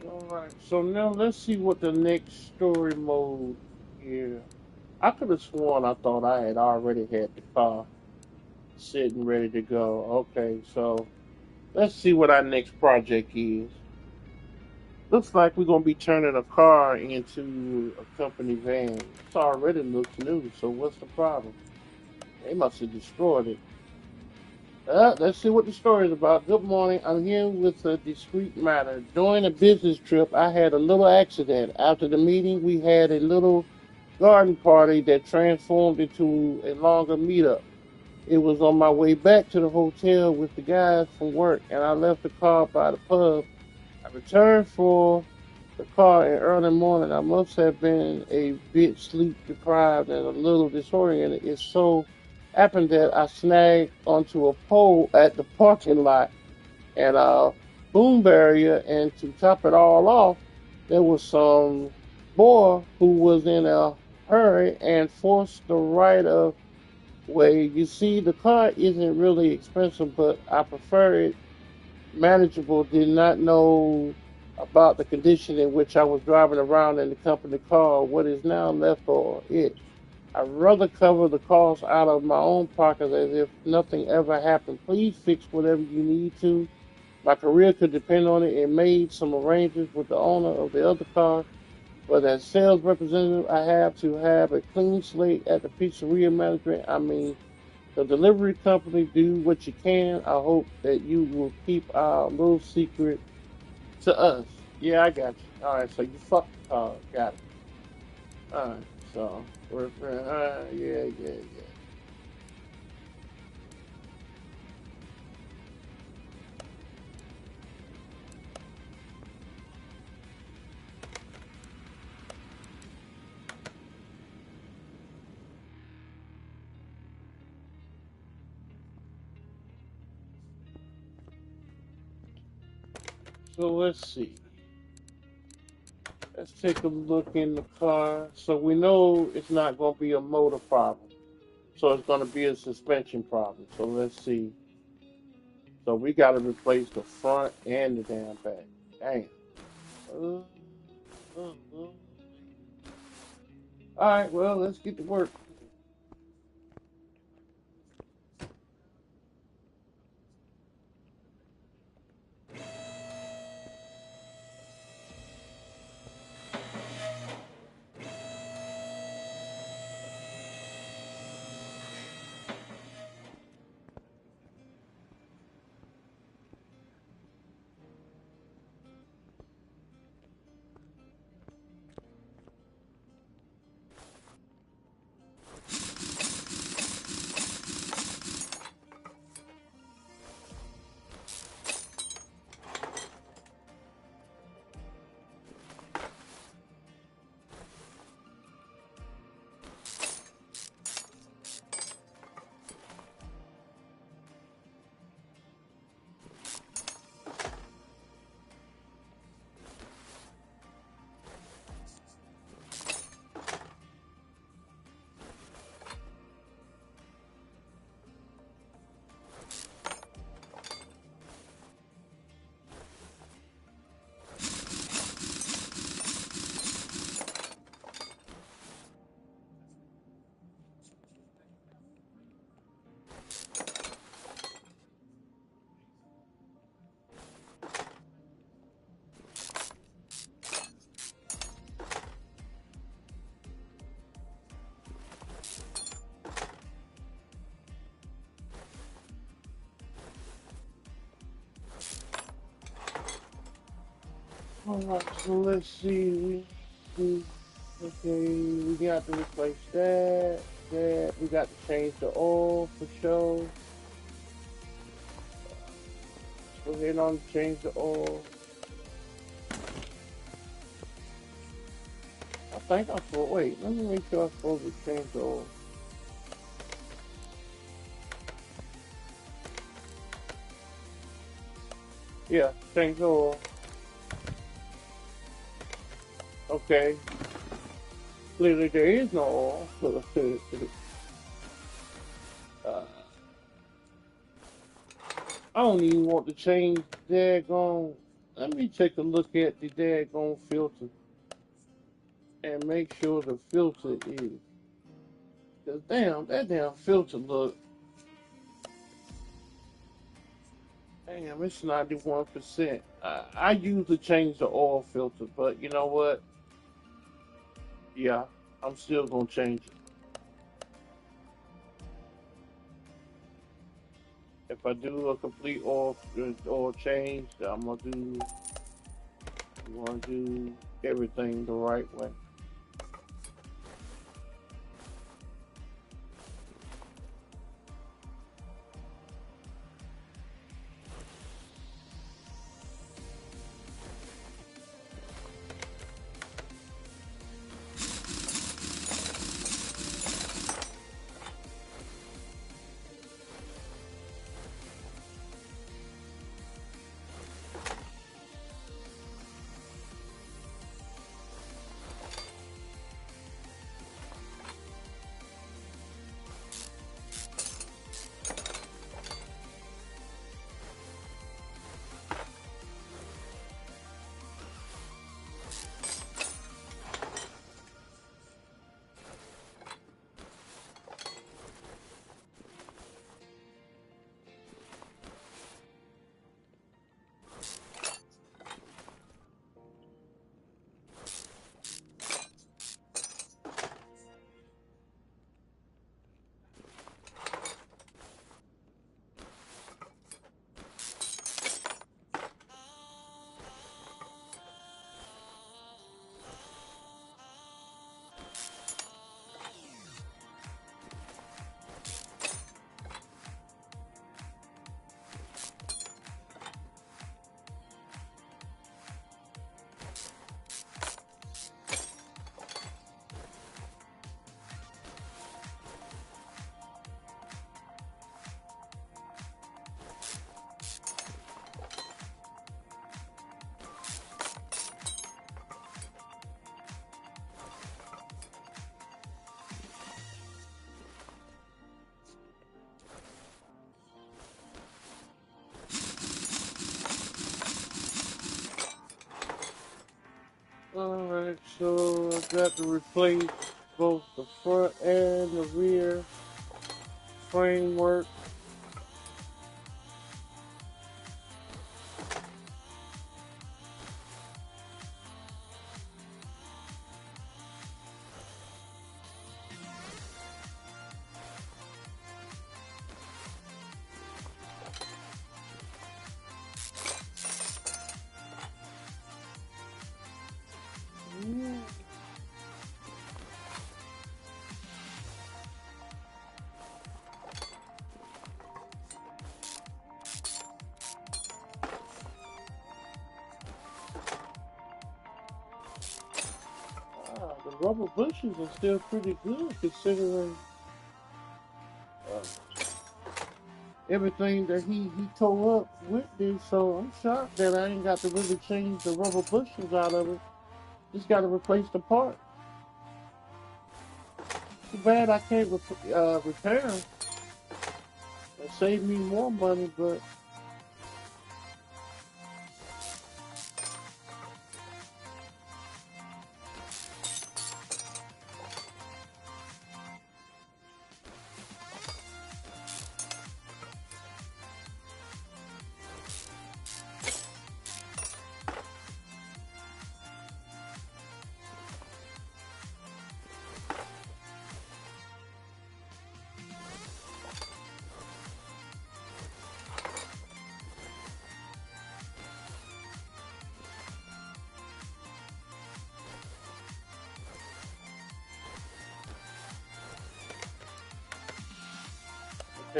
Alright, so now let's see what the next story mode is. I could have sworn I thought I had already had the car sitting ready to go. Okay, so let's see what our next project is. Looks like we're gonna be turning a car into a company van. This already looks new, so what's the problem? They must have destroyed it. Let's see what the story is about. Good morning. I'm here with a discreet matter. During a business trip, I had a little accident. After the meeting, we had a little garden party that transformed into a longer meetup. It was on my way back to the hotel with the guys from work, and I left the car by the pub. I returned for the car in early morning. I must have been a bit sleep deprived and a little disoriented. It so happened that I snagged onto a pole at the parking lot and a boom barrier, and to top it all off, there was some boy who was in a hurry and forced the right of way. You see, the car isn't really expensive, but I prefer it manageable. Did not know about the condition in which I was driving around in the company car, what is now left for it. I'd rather cover the cost out of my own pocket as if nothing ever happened. Please fix whatever you need to. My career could depend on it, and made some arrangements with the owner of the other car. But as sales representative, I have to have a clean slate at the pizzeria management. I mean, the delivery company, do what you can. I hope that you will keep our little secret to us. Yeah, I got you. All right, so you fucked the car. Got it. All right, so yeah, yeah, yeah. So let's see. Let's take a look in the car. So we know it's not going to be a motor problem. So it's going to be a suspension problem. So let's see. So we got to replace the front and the damn back. Damn. Uh, uh. All right, well, let's get to work. All right, so let's see. Okay, we got to replace that. That we got to change the oil for sure. Go ahead on change the oil. I think I'm supposed. Wait, let me make sure I'm supposed to change the oil. Yeah, change the oil. Okay. Clearly there is no oil. uh, I don't even want to change daggone. Let me take a look at the daggone filter and make sure the filter is. Cause damn, that damn filter look. Damn, it's 91%. I usually change the oil filter, but you know what? Yeah, I'm still gonna change it. If I do a complete oil change, I'm gonna do everything the right way. Alright, so I got to replace both the front and the rear framework. The rubber bushes are still pretty good considering uh, everything that he tore up with this. So I'm shocked that I ain't got to really change the rubber bushes out of it. Just got to replace the part. Too bad I can't repair them and save me more money, but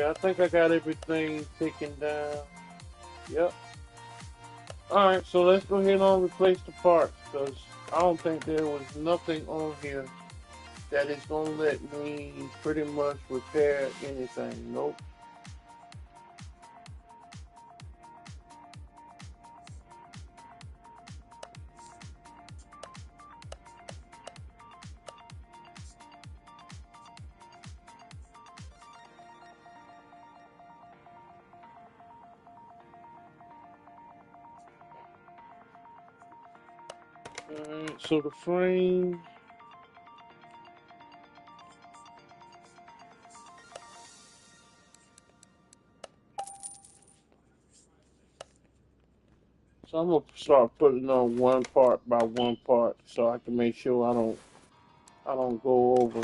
okay, I think I got everything taken down. Yep. Alright, so let's go ahead and replace the parts because I don't think there was nothing on here that is going to let me pretty much repair anything. Nope. So the frame, so I'm gonna start putting on one part by one part so I can make sure I don't go over.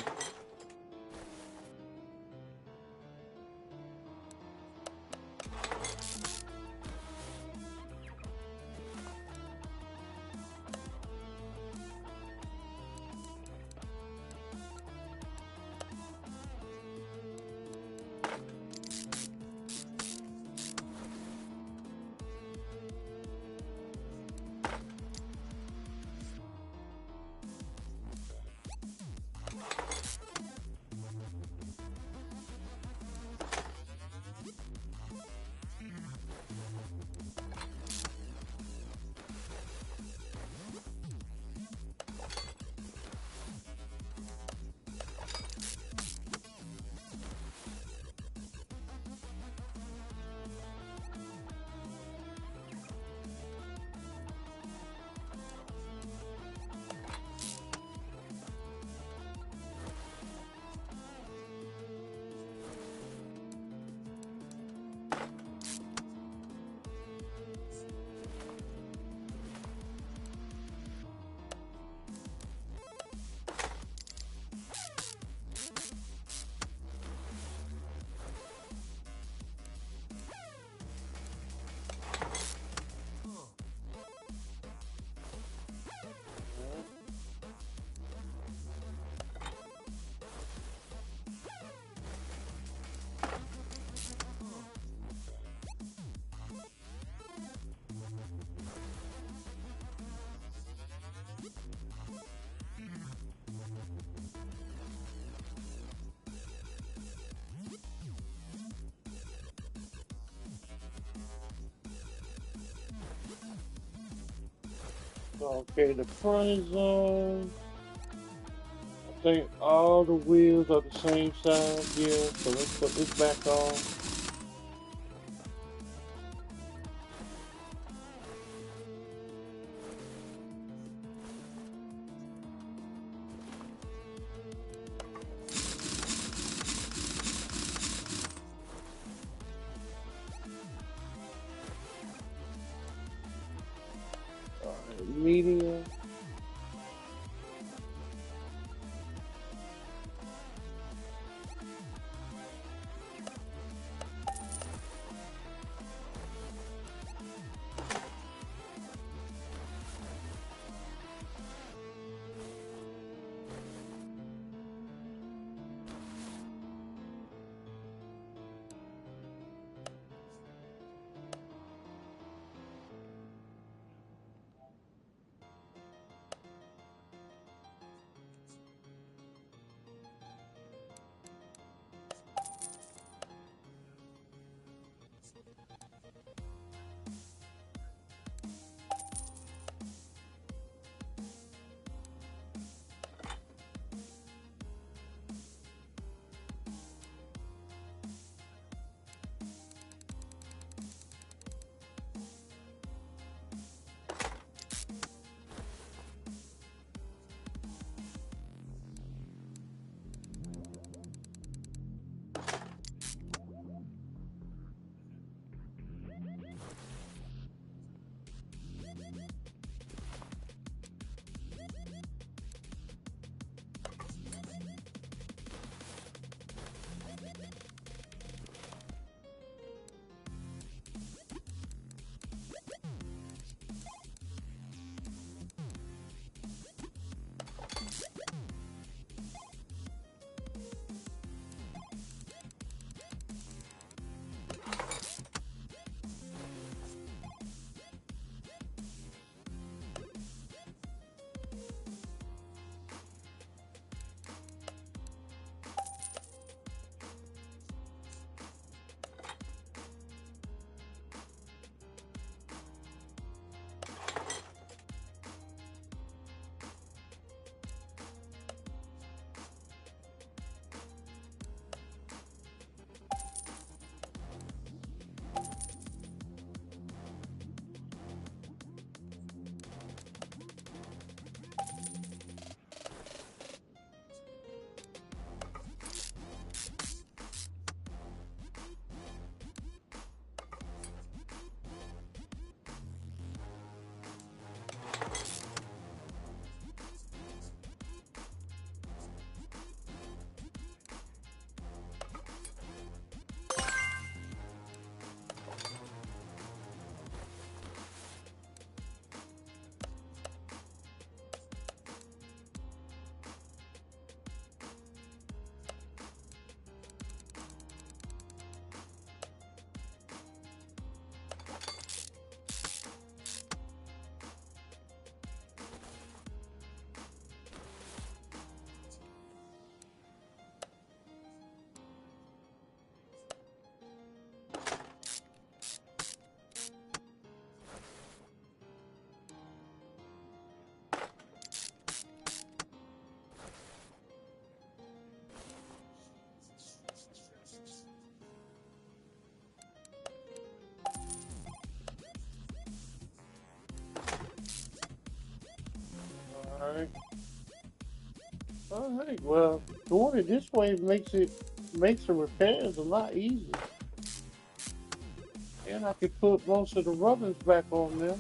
Okay, the front is on. I think all the wheels are the same size. Yeah, so let's put this back on. Medium. Alright. Alright, well, doing it this way makes the repairs a lot easier. And I can put most of the rubbers back on there.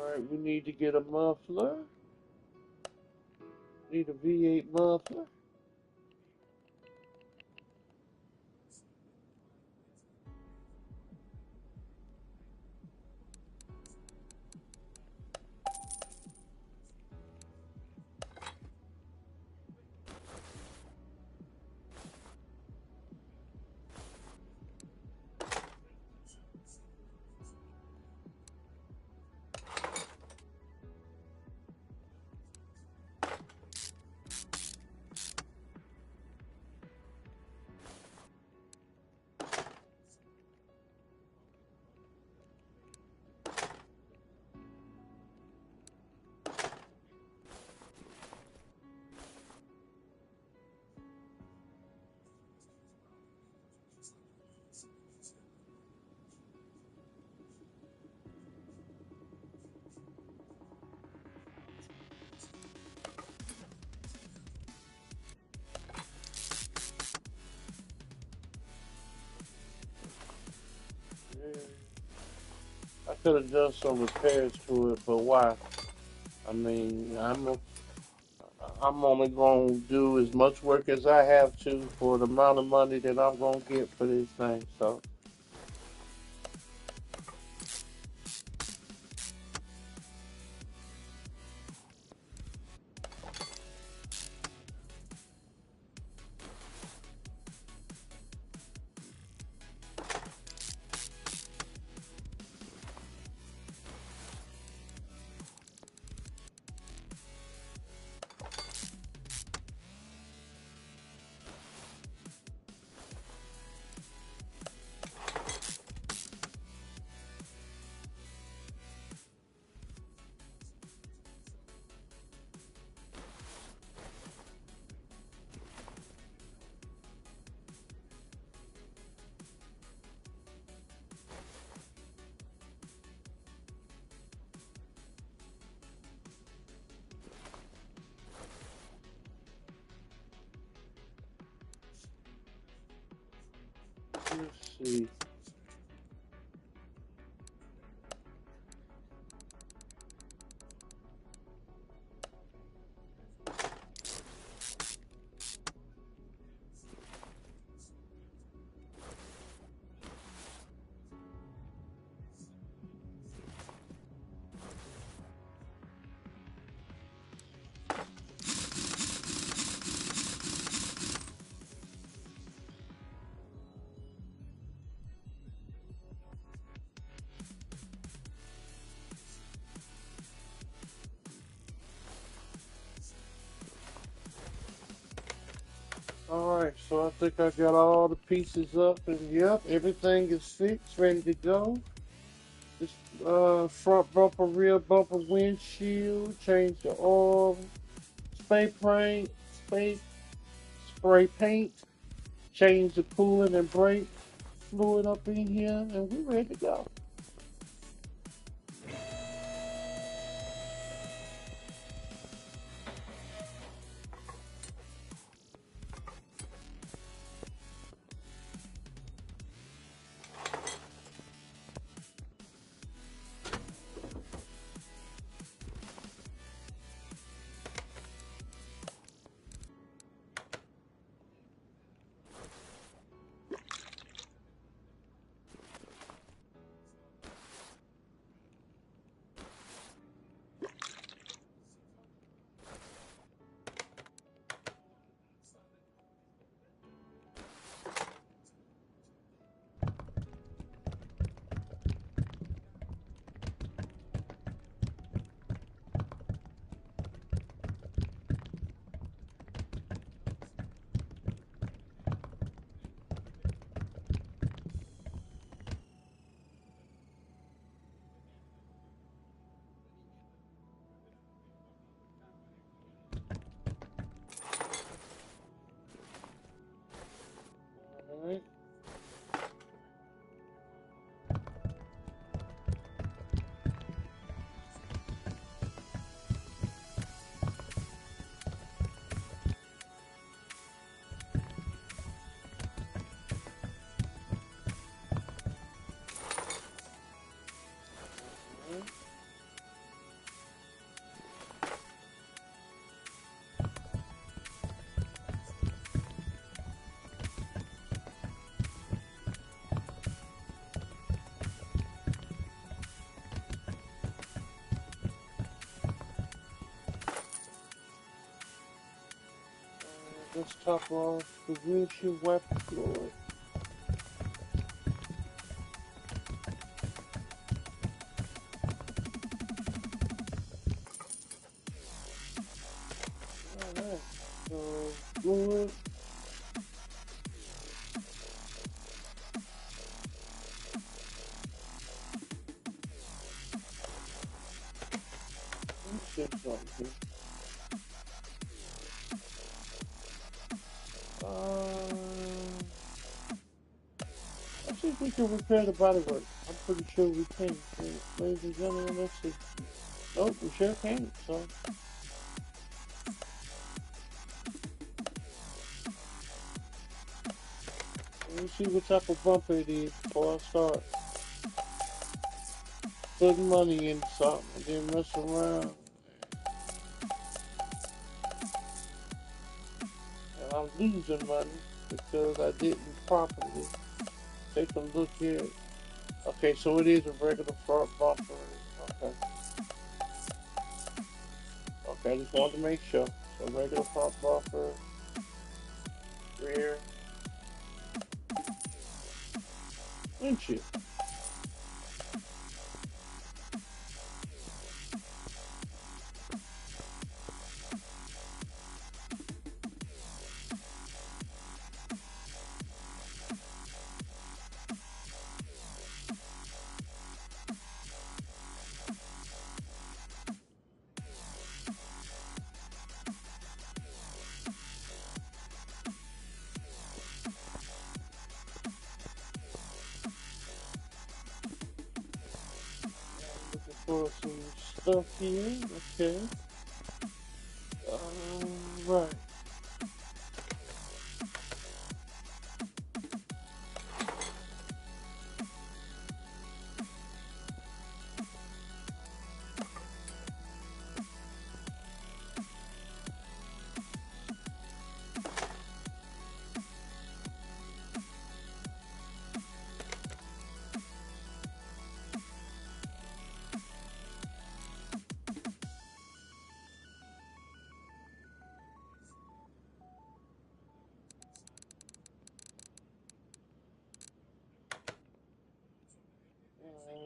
Alright, we need to get a muffler. Need a V8 muffler. Yeah. I could have done some repairs to it, but why? I mean, I'm only gonna do as much work as I have to for the amount of money that I'm gonna get for this thing. So, let's see. Alright, so I think I got all the pieces up, and yep, everything is fixed, ready to go. This front bumper, rear bumper, windshield, change the oil, spray paint, spray, spray paint, change the coolant and brake fluid up in here, and we're ready to go. Let's top off the windshield wiper fluid. Alright, so fluid. Let's check something here. I think we can repair the bodywork. I'm pretty sure we can. So, ladies and gentlemen, let's see. Nope, we sure can't. So, let me see what type of bumper it is before I start putting money into something and then mess around. And I'm losing money because I didn't properly take a look here. Okay, so it is a regular front bumper. Okay. Okay, I just wanted to make sure. So regular front bumper, rear windshield. Looking for some stuff here. Okay. Right.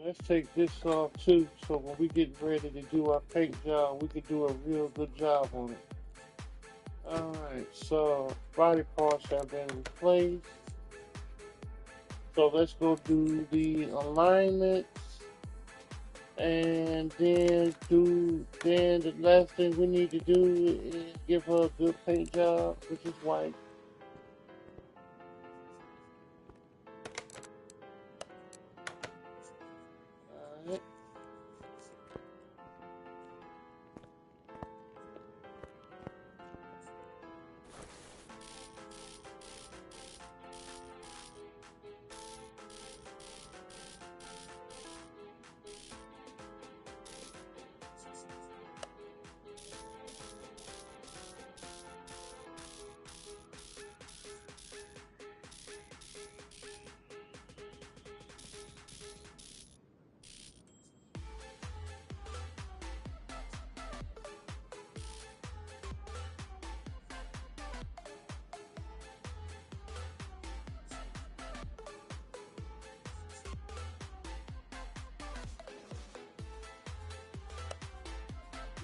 Let's take this off too, so when we get ready to do our paint job, we can do a real good job on it. Alright, so body parts have been replaced. So let's go do the alignments, and then the last thing we need to do is give her a good paint job, which is white. Alright.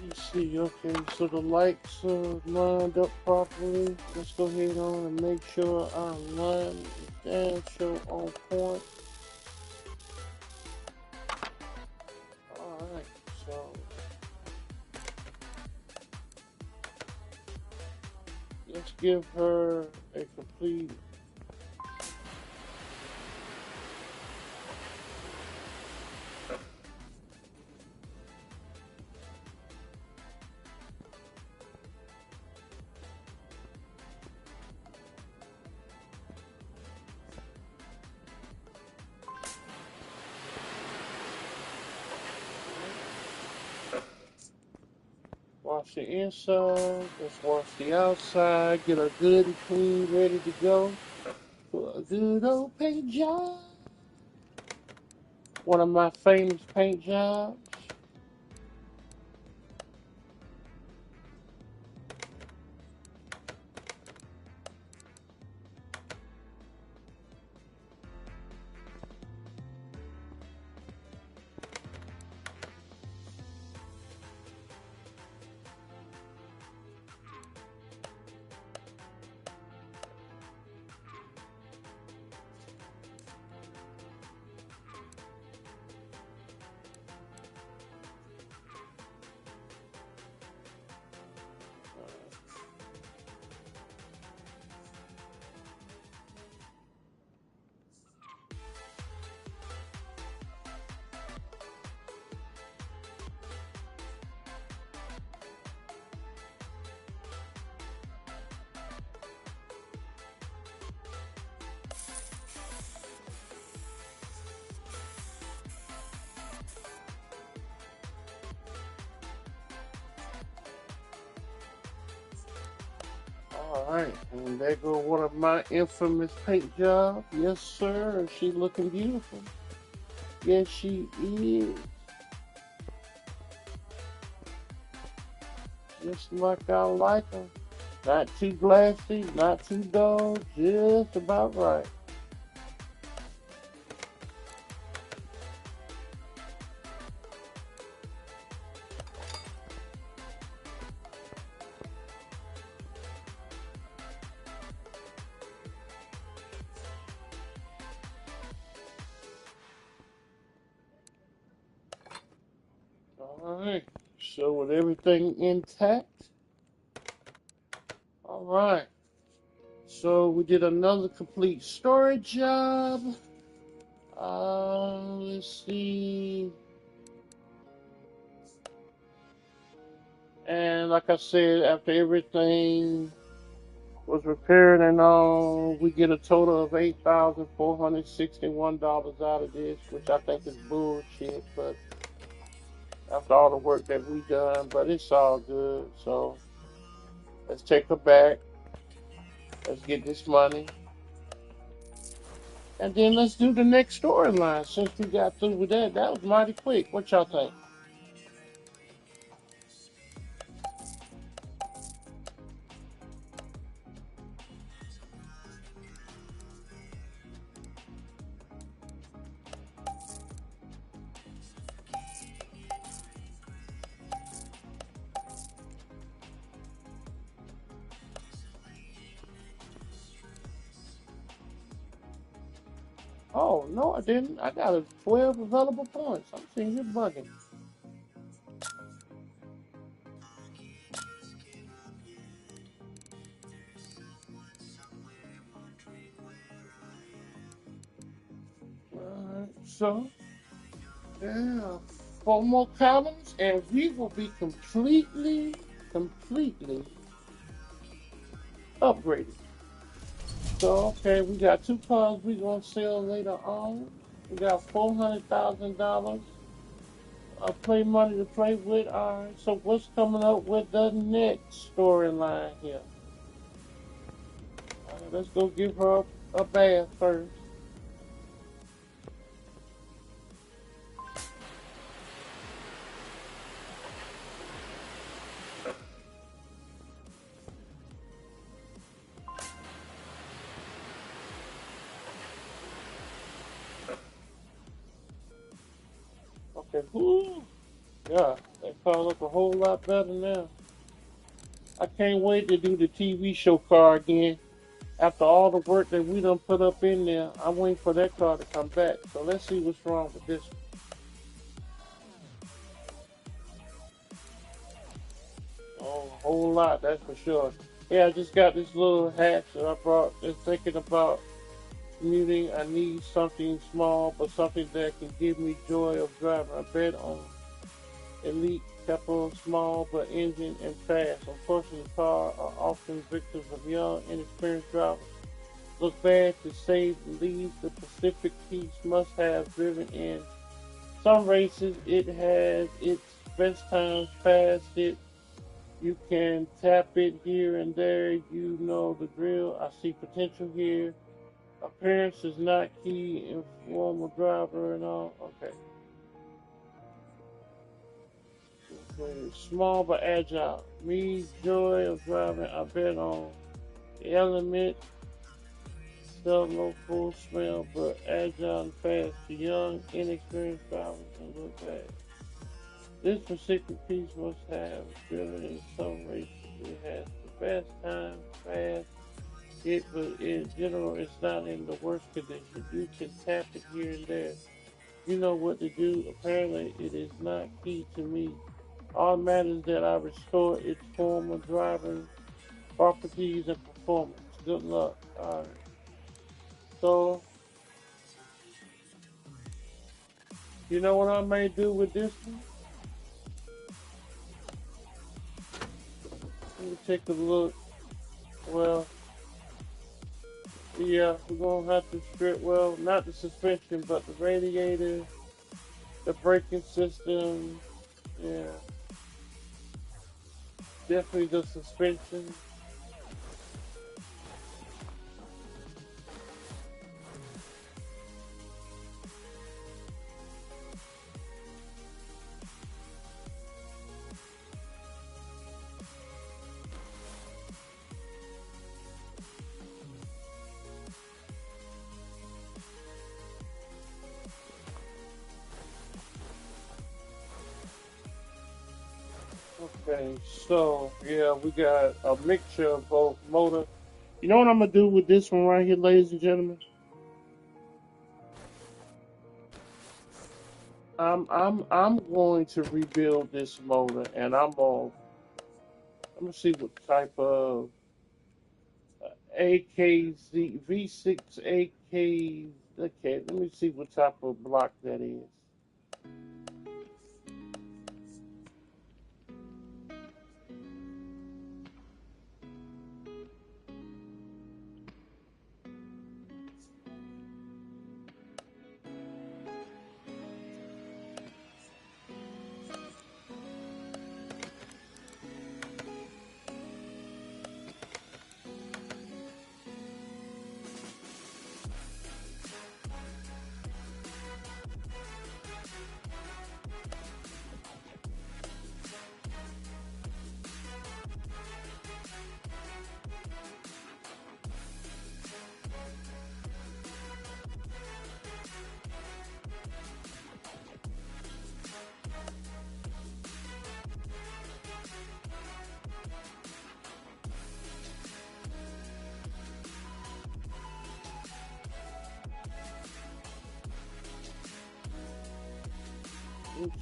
Let's see, okay, so the lights are lined up properly. Let's go ahead on and make sure our alignment is down, show on point. Alright, so let's give her a complete wash the inside, let's wash the outside, get her good and clean, ready to go for a good old paint job. One of my famous paint jobs. Alright, and there go one of my infamous paint jobs. Yes, sir, and she looking beautiful. Yes, she is. Just like I like her. Not too glassy, not too dull, just about right. Alright, so with everything intact, alright. So we did another complete storage job. Let's see. And like I said, after everything was repaired and all, we get a total of $8,461 out of this, which I think is bullshit, but after all the work that we done, but it's all good. So let's take her back. Let's get this money. And then let's do the next storyline. Since we got through with that, that was mighty quick. What y'all think? Oh, no, I didn't. I got a 12 available points. I'm seeing you bugging. Alright, so, yeah, 4 more columns, and we will be completely upgraded. So, okay, we got 2 cars we gonna sell later on. We got $400,000 play money to play with. Alright, so what's coming up with the next storyline here? Let's go give her a bath first. Okay, whoo, yeah, that car look a whole lot better now. I can't wait to do the TV show car again. After all the work that we done put up in there, I'm waiting for that car to come back. So let's see what's wrong with this one. Oh, a whole lot, that's for sure. Yeah, I just got this little hatch that I brought. Just thinking about commuting, I need something small, but something that can give me joy of driving. I bet on elite, capital, small, but engine and fast. Unfortunately, cars are often victims of young, inexperienced drivers. Look bad to say the least. The Pacific Peace must have driven in some races. It has its best times past it. You can tap it here and there. You know the drill. I see potential here. Appearance is not key. Informal driver and all. Okay. Okay. Small but agile. Me, joy of driving. I bet on the element. Still no full smell, but agile and fast. To young, inexperienced drivers and look bad. This particular piece must have driven in some races. It has the best time, fast. But in general, it's not in the worst condition. You can tap it here and there. You know what to do. Apparently, it is not key to me. All matters that I restore its former driving properties and performance. Good luck. All right. So, you know what I may do with this one? Let me take a look. Well, yeah, we're gonna have to strip. Well, not the suspension, but the radiator, the braking system. Yeah, definitely the suspension. Okay, so yeah, we got a mixture of both motor. You know what I'm gonna do with this one right here, ladies and gentlemen? I'm going to rebuild this motor, and I'm gonna see what type of AKZ V6 AK. Okay, let me see what type of block that is.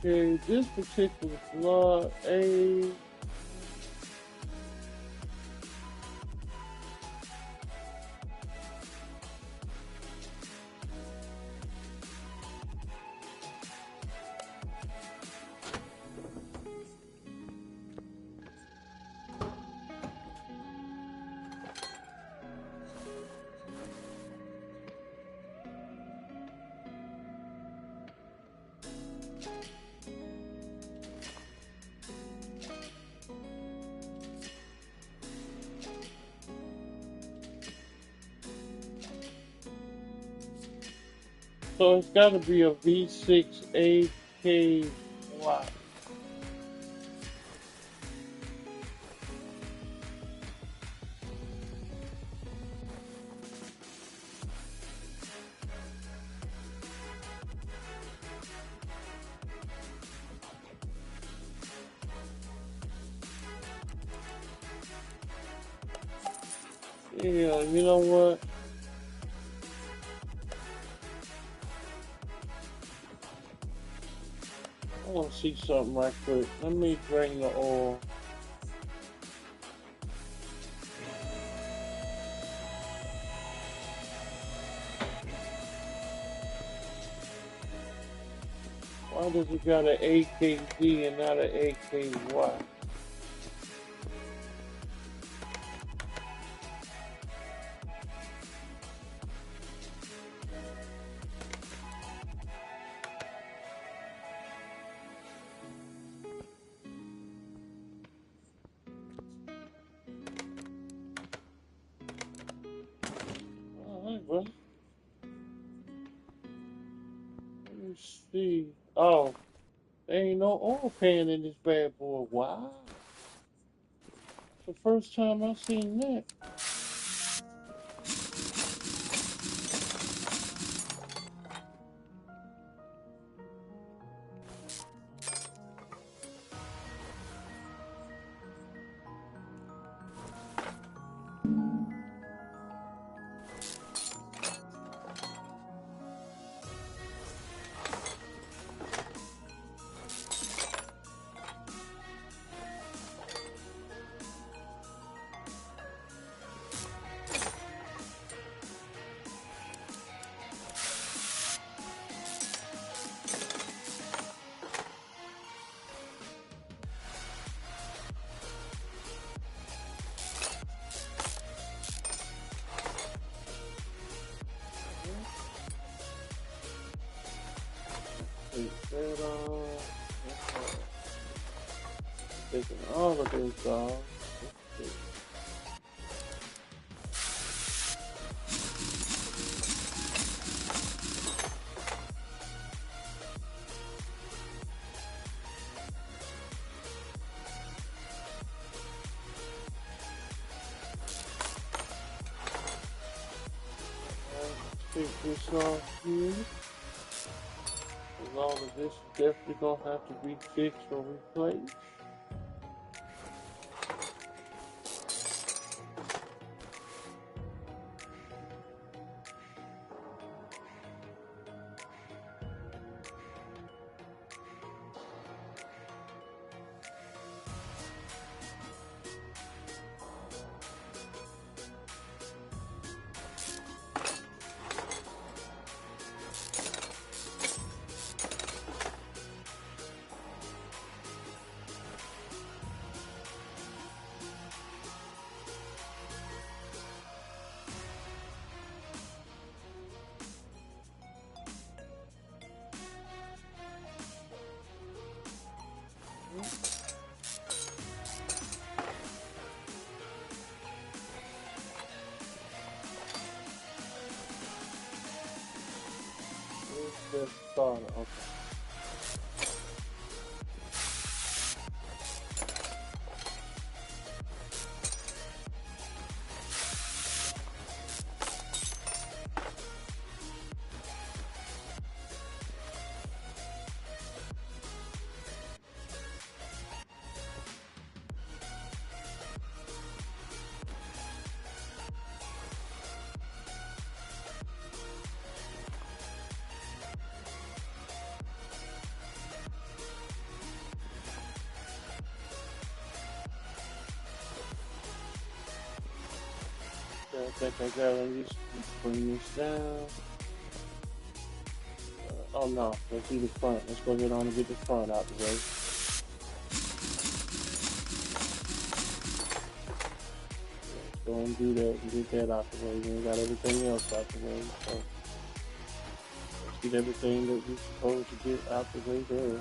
Okay, this particular flaw, so it's got to be a V6 AKY. Yeah, you know what? I want to see something right quick. Let me drain the oil. Why does it got an AKZ and not an AKY? Alright, bro. Let me see. Oh, there ain't no oil pan in this bad boy. Wow. It's the first time I seen that. Take that off. Taking all of this off. Let's see. Take this off here. All of this is definitely gonna have to be fixed or replaced. starter. Okay. I think I got at least bring this down. Oh no, let's do the front. Let's go ahead on and get the front out the way. Let's go and do that and get that out the way. Then we got everything else out the way. So let's get everything that we're supposed to get out the way there.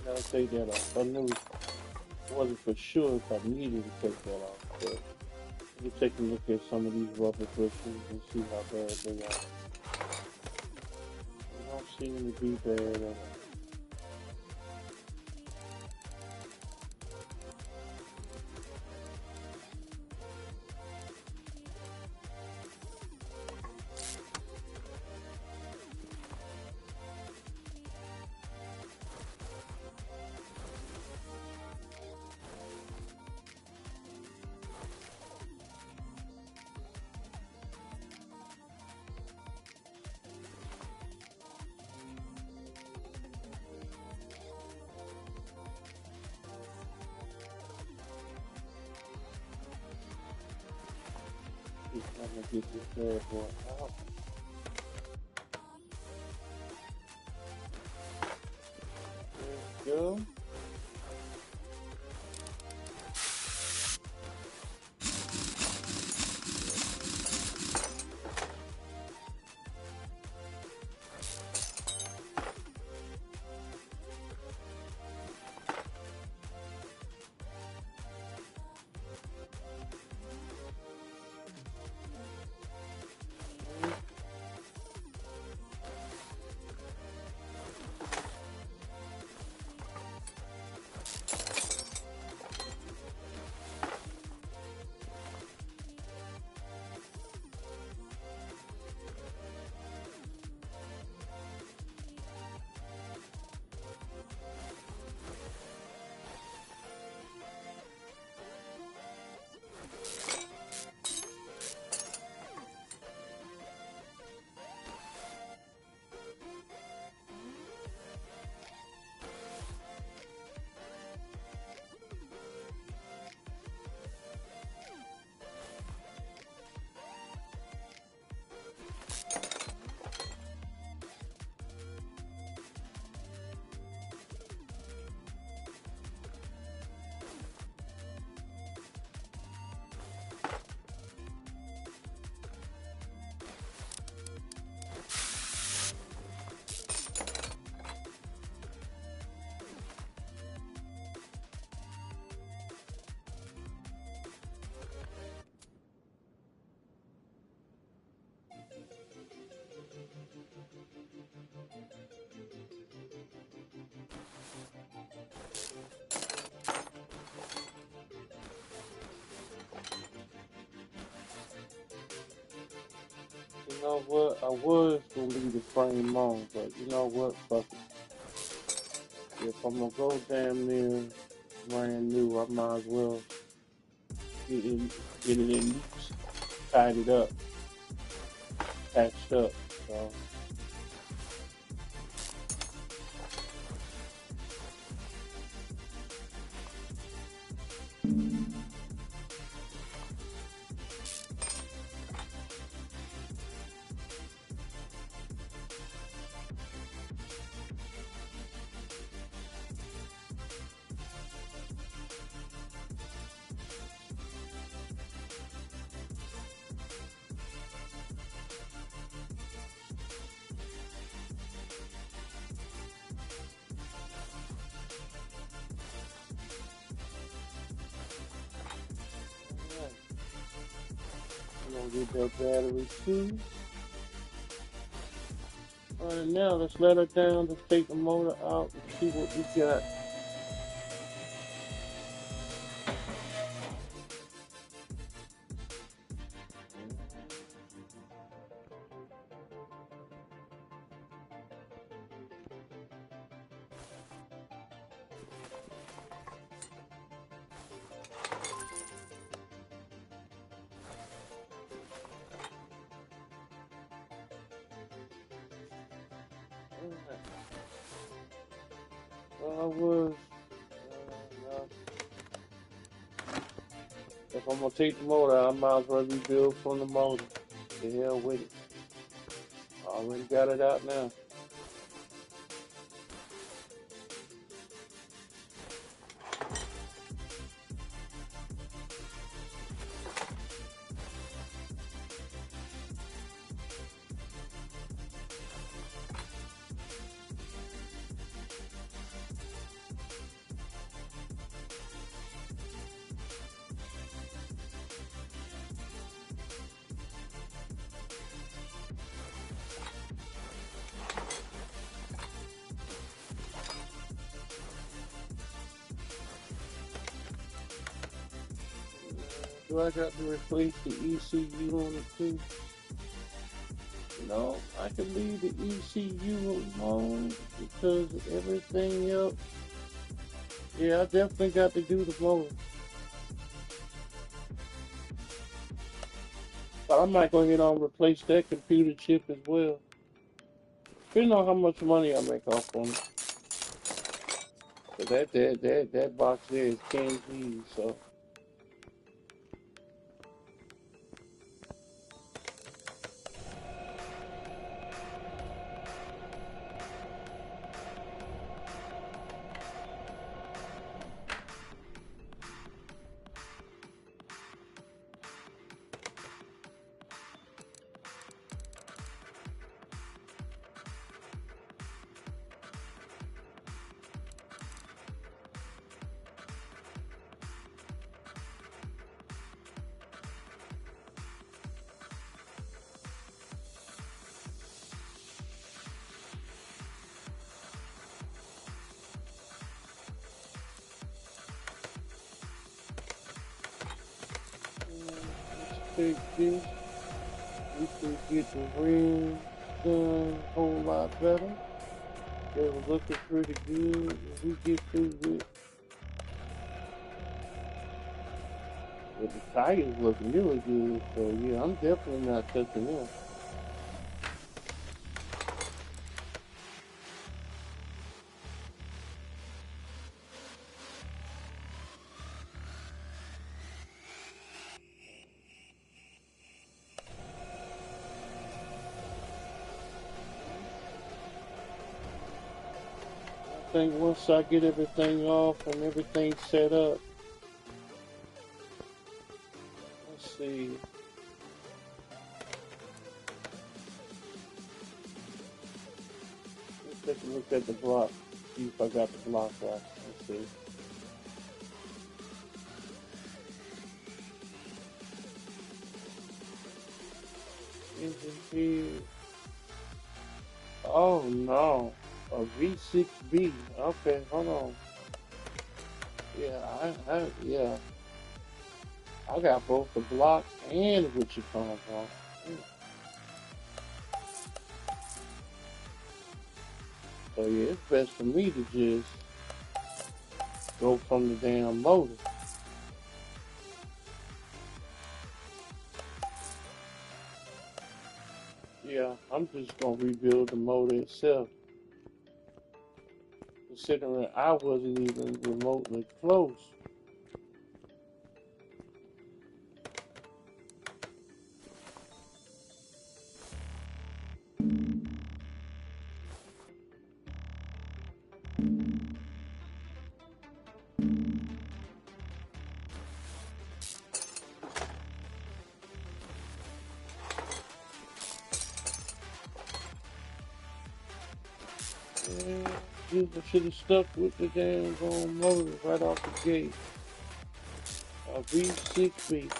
Gotta take that off. I knew it wasn't for sure if I needed to take that off, but we'll take a look at some of these rubber bushes and see how bad they are. They don't seem to be bad at all. I'm gonna get this bad boy out. There we go. You know what? I was gonna leave the frame on, but you know what? Fuck it. If I'm gonna go damn near brand new, I might as well get it at least tied it up, patched up. So alright, I'm gonna get that battery too. Alright, now let's let her down. Let's take the motor out and see what we got. Alright. Well, I was. Uh, if I'm gonna take the motor out, I might as well rebuild from the motor. The hell with it. Already got it out now. Do I got to replace the ECU on it too? No, I can leave the ECU alone because everything else. Yeah, I definitely got to do the motor. But I might go ahead and replace that computer chip as well. Depending on how much money I make off on it. But that box there is 10 G's, so let's take this. We can get the rims done a whole lot better. They were looking pretty good. If we get through with, the tires looking really good. So yeah, I'm definitely not touching them. I think once I get everything off and everything set up, let's see. Let's take a look at the block. See if I got the block right. Let's see. Engine here. Oh no, a V6B. Okay, hold on. Yeah, yeah, I got both the block and what you call it. So yeah, it's best for me to just go from the damn motor. Yeah, I'm just gonna rebuild the motor itself. Considering I wasn't even remotely close. Yeah, I should have stuck with the damn motor right off the gate. A V6B.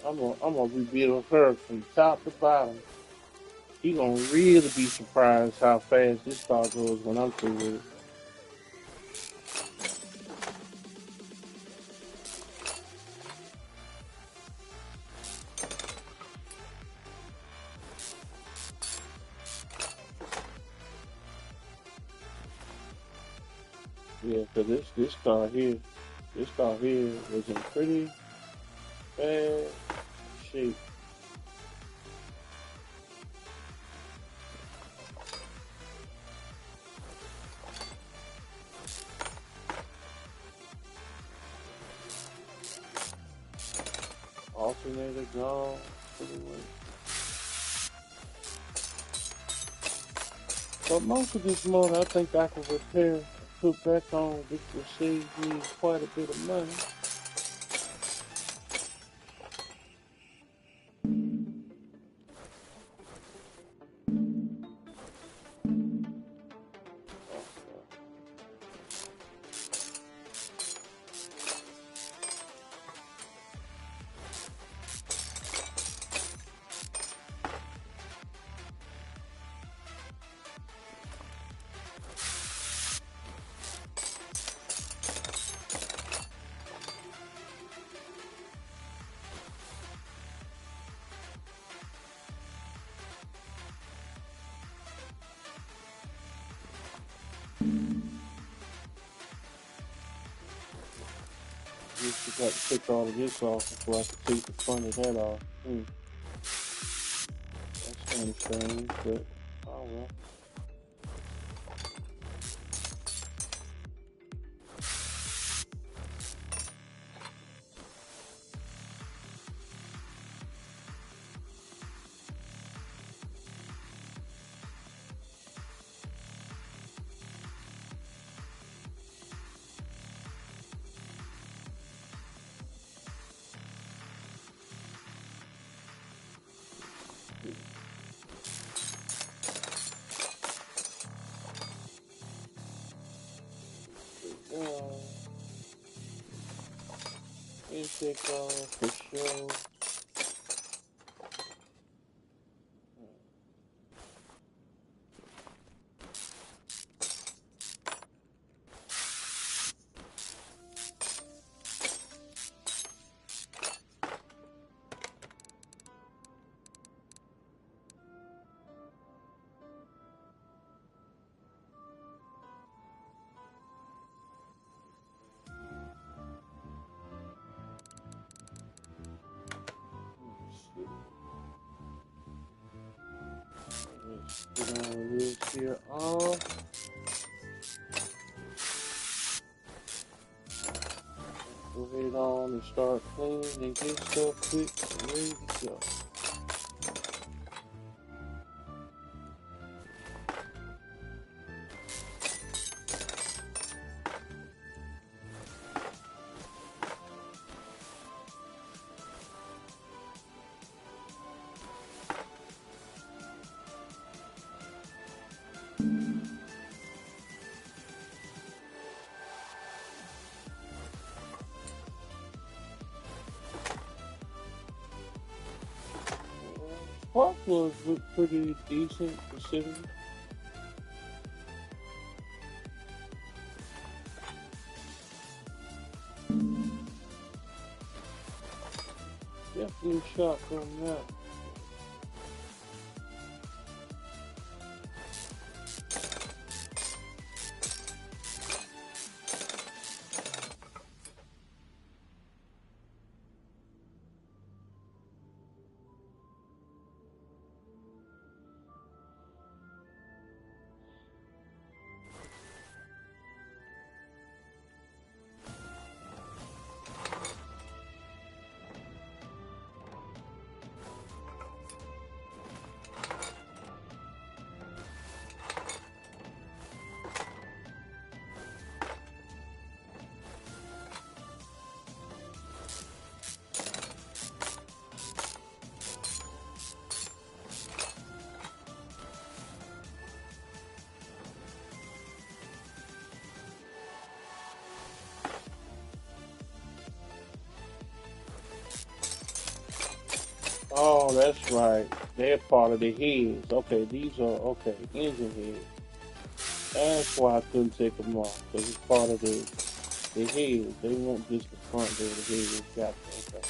I'm gonna rebuild her from top to bottom. You gonna really be surprised how fast this car goes when I'm through with it. Yeah, 'cause this car here was in pretty bad shape. Alternator gone, pretty much. But most of this motor, I think I can repair, put back on, which will save me quite a bit of money. Just got to take all of this off before I can take the front of that off. That's kind of strange, but oh well. Intake off for sure. Let's get all this here off. Go ahead on and start cleaning and get stuff fixed and ready to go. park was pretty decent considering. Definitely shocked on that. Oh, that's right. They're part of the heads. Okay, these are okay engine heads. That's why I couldn't take them off because it's part of the heads. They weren't just the front; they were the heads. Gotcha. Okay.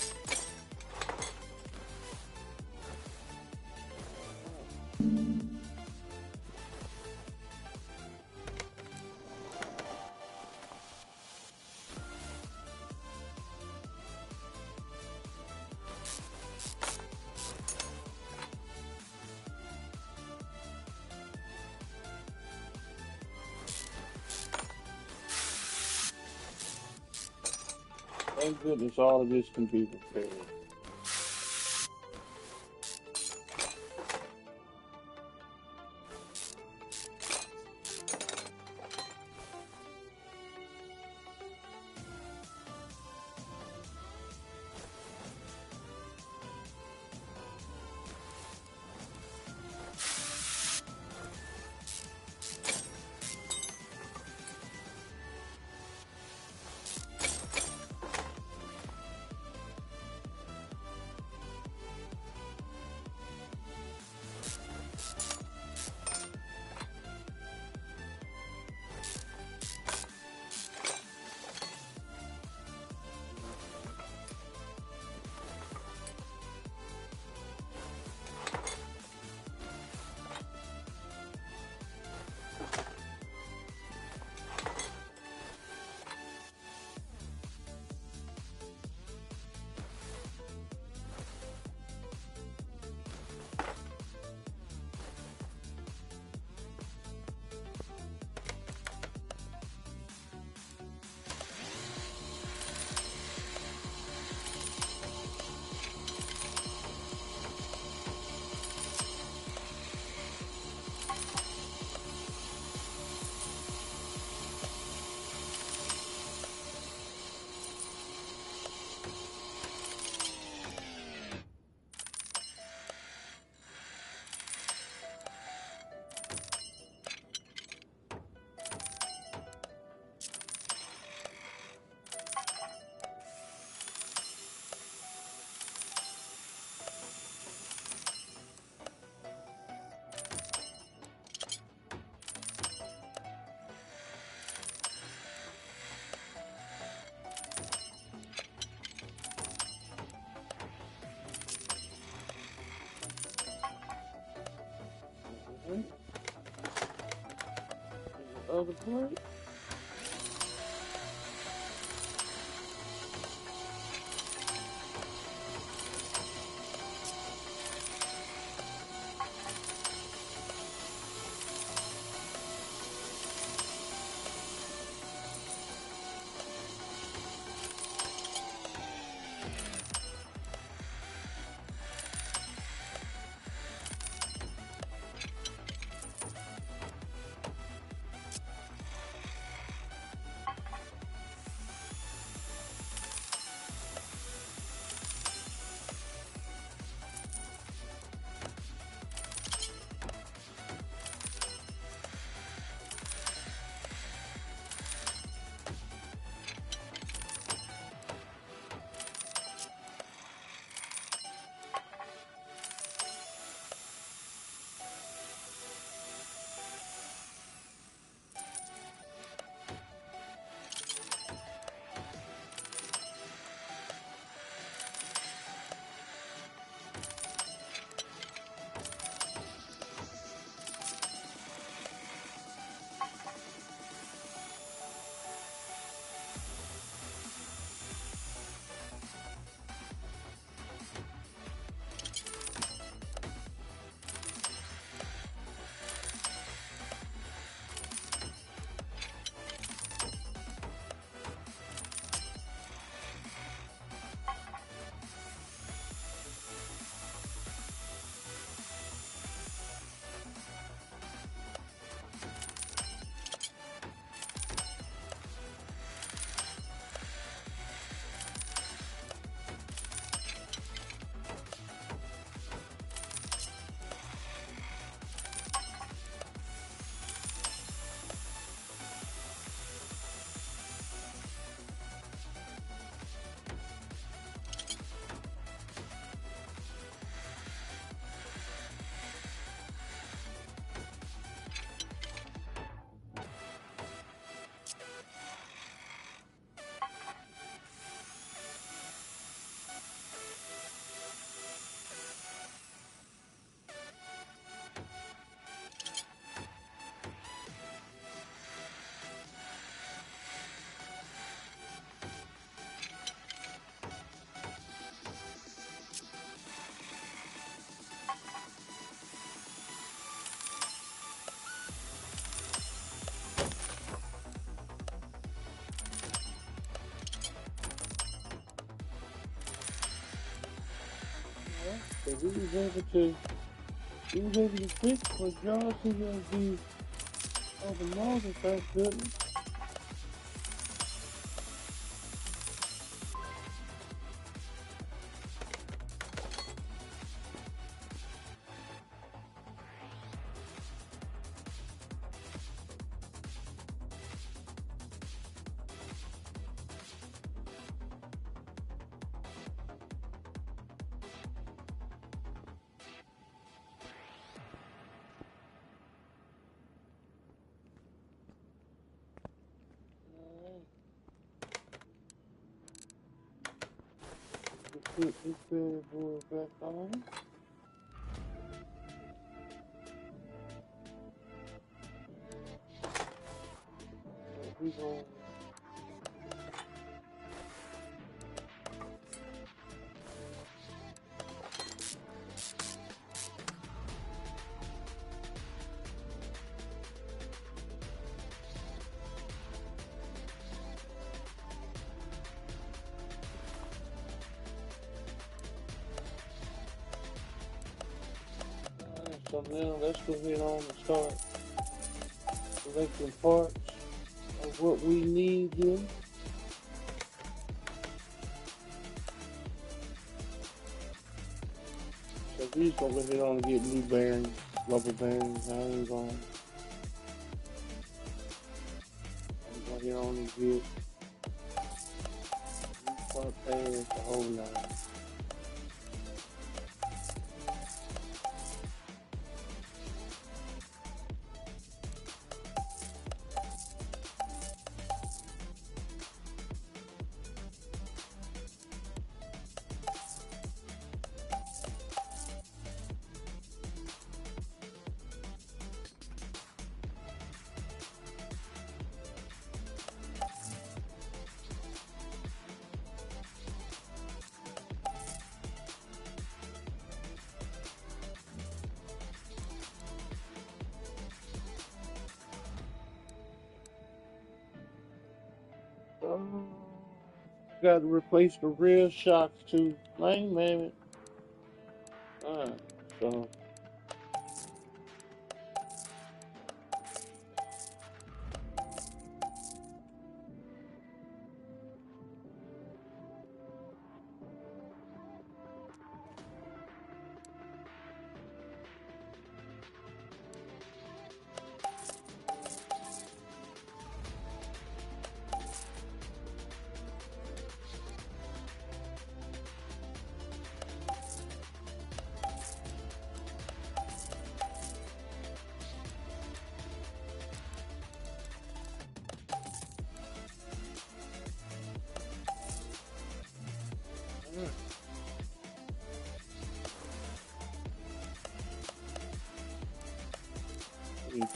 Thank goodness all of this can be repaired. Mhm. The other part. So we was able to fix majority of the model, thank goodness. Put this bad boy back on. We gonna so now let's go ahead on and start selecting parts of what we need here. So we just gonna go ahead on and get new bearings, rubber bearings. I'm gonna go ahead on and get new front pads, the whole nine. Got to replace the rear shocks too. Lame, man. Alright, so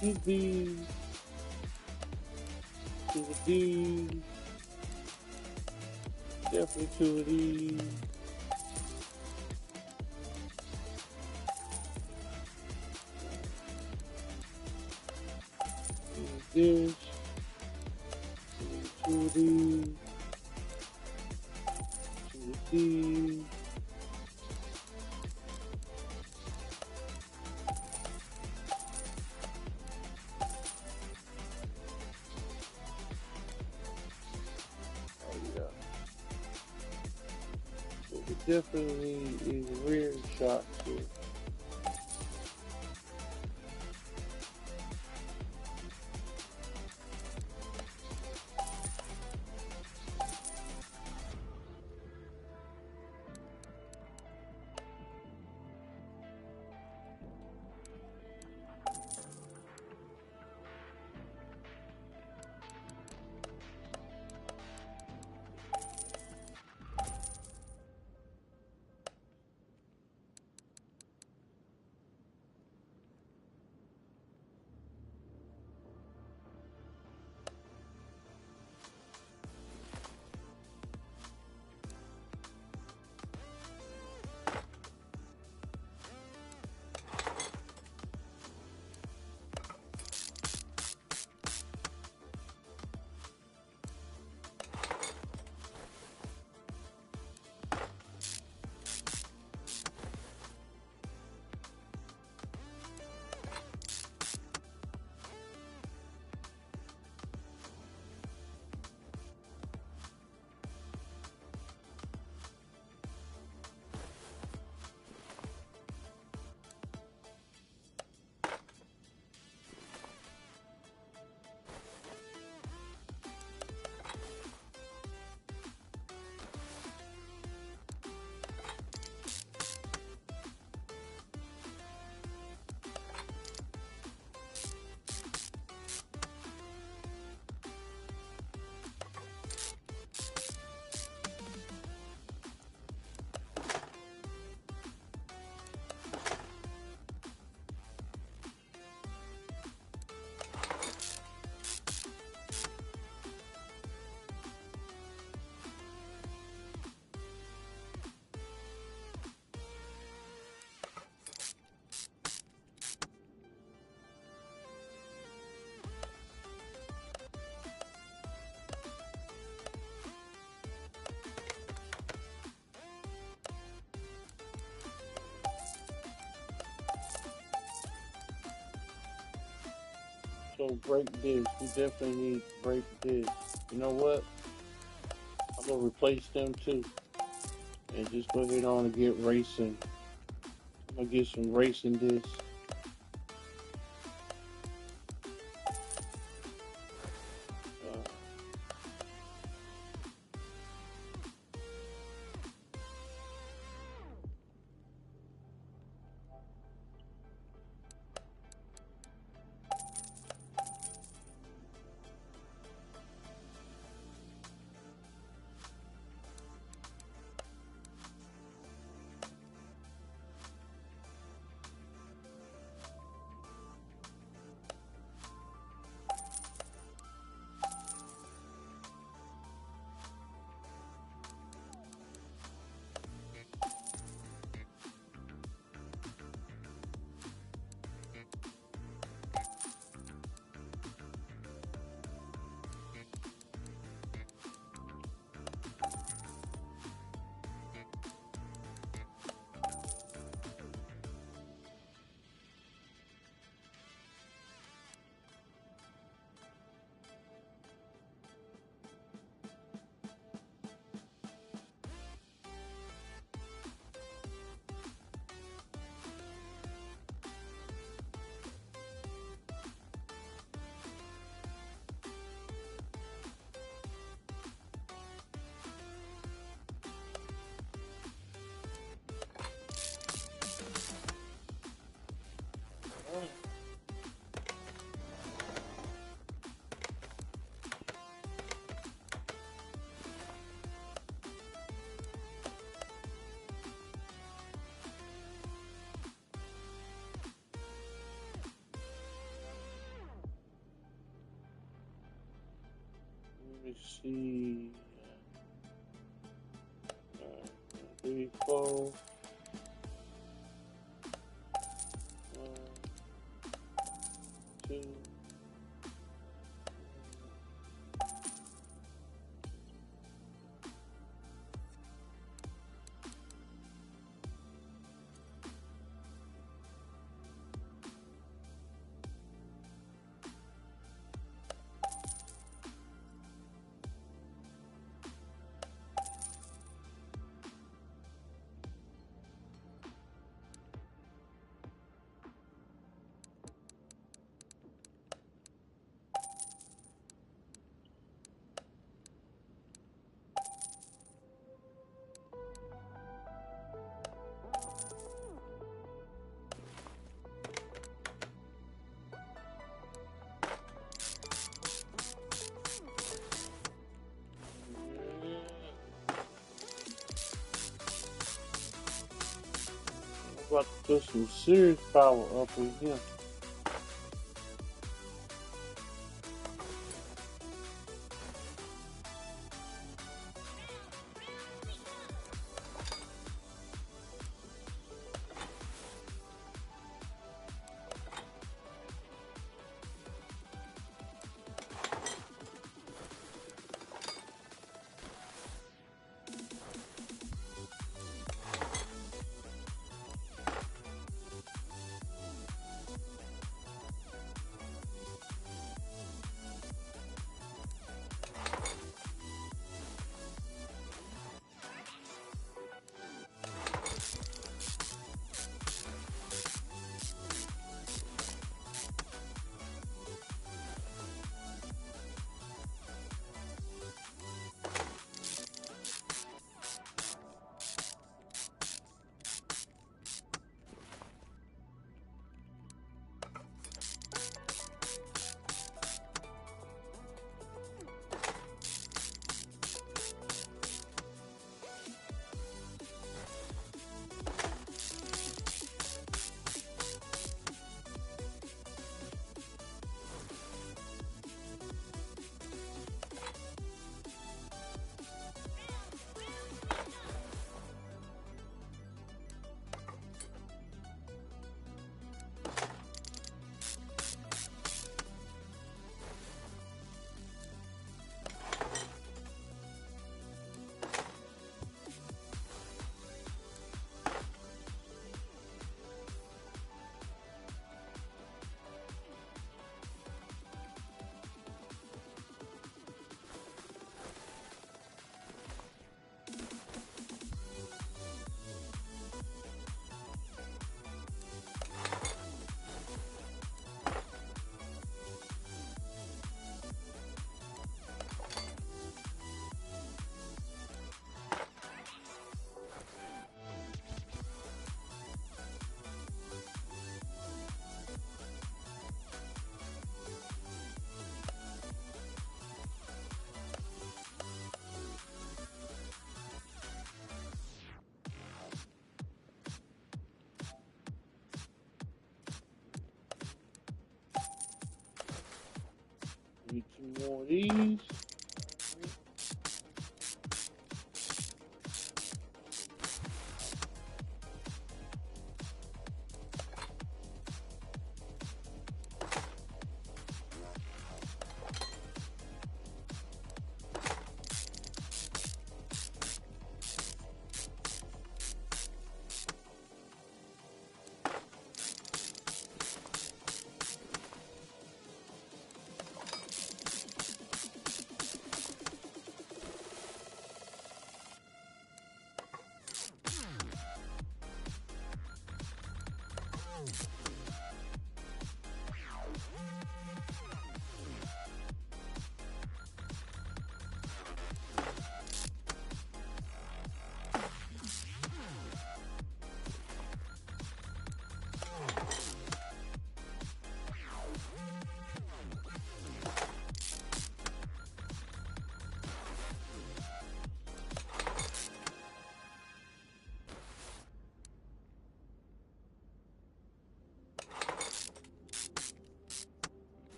two B's to the D, definitely two of these. This, two of these, two of these. Oh yeah. But we definitely need these rear shocks here. also break this. We definitely need to break this. You know what? I'm gonna replace them too, and just go ahead on and get racing. I'm gonna get some racing discs. Uh, Let me see. 3, 4. 1, 2. I'm about to put some serious power up in here. these.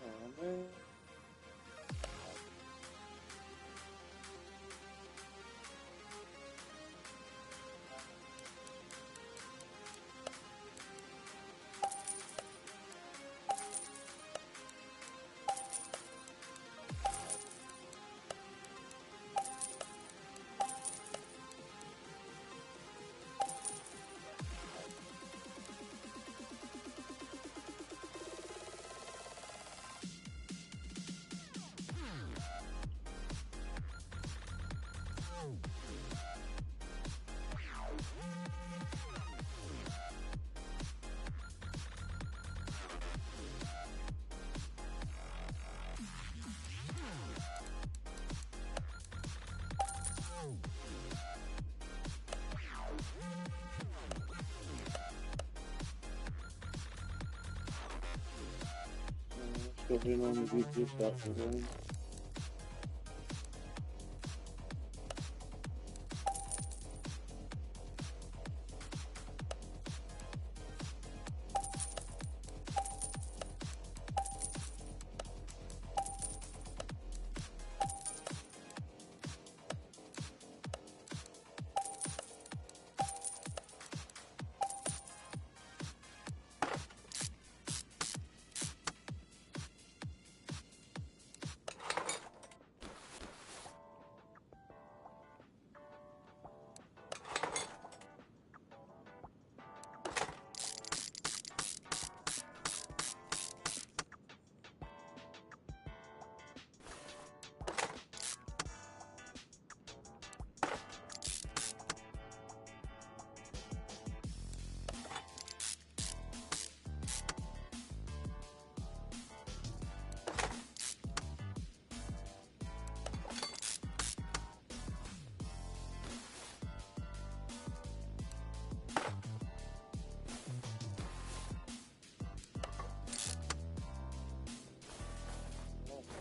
Oh man. Let's go ahead on and get this out the way.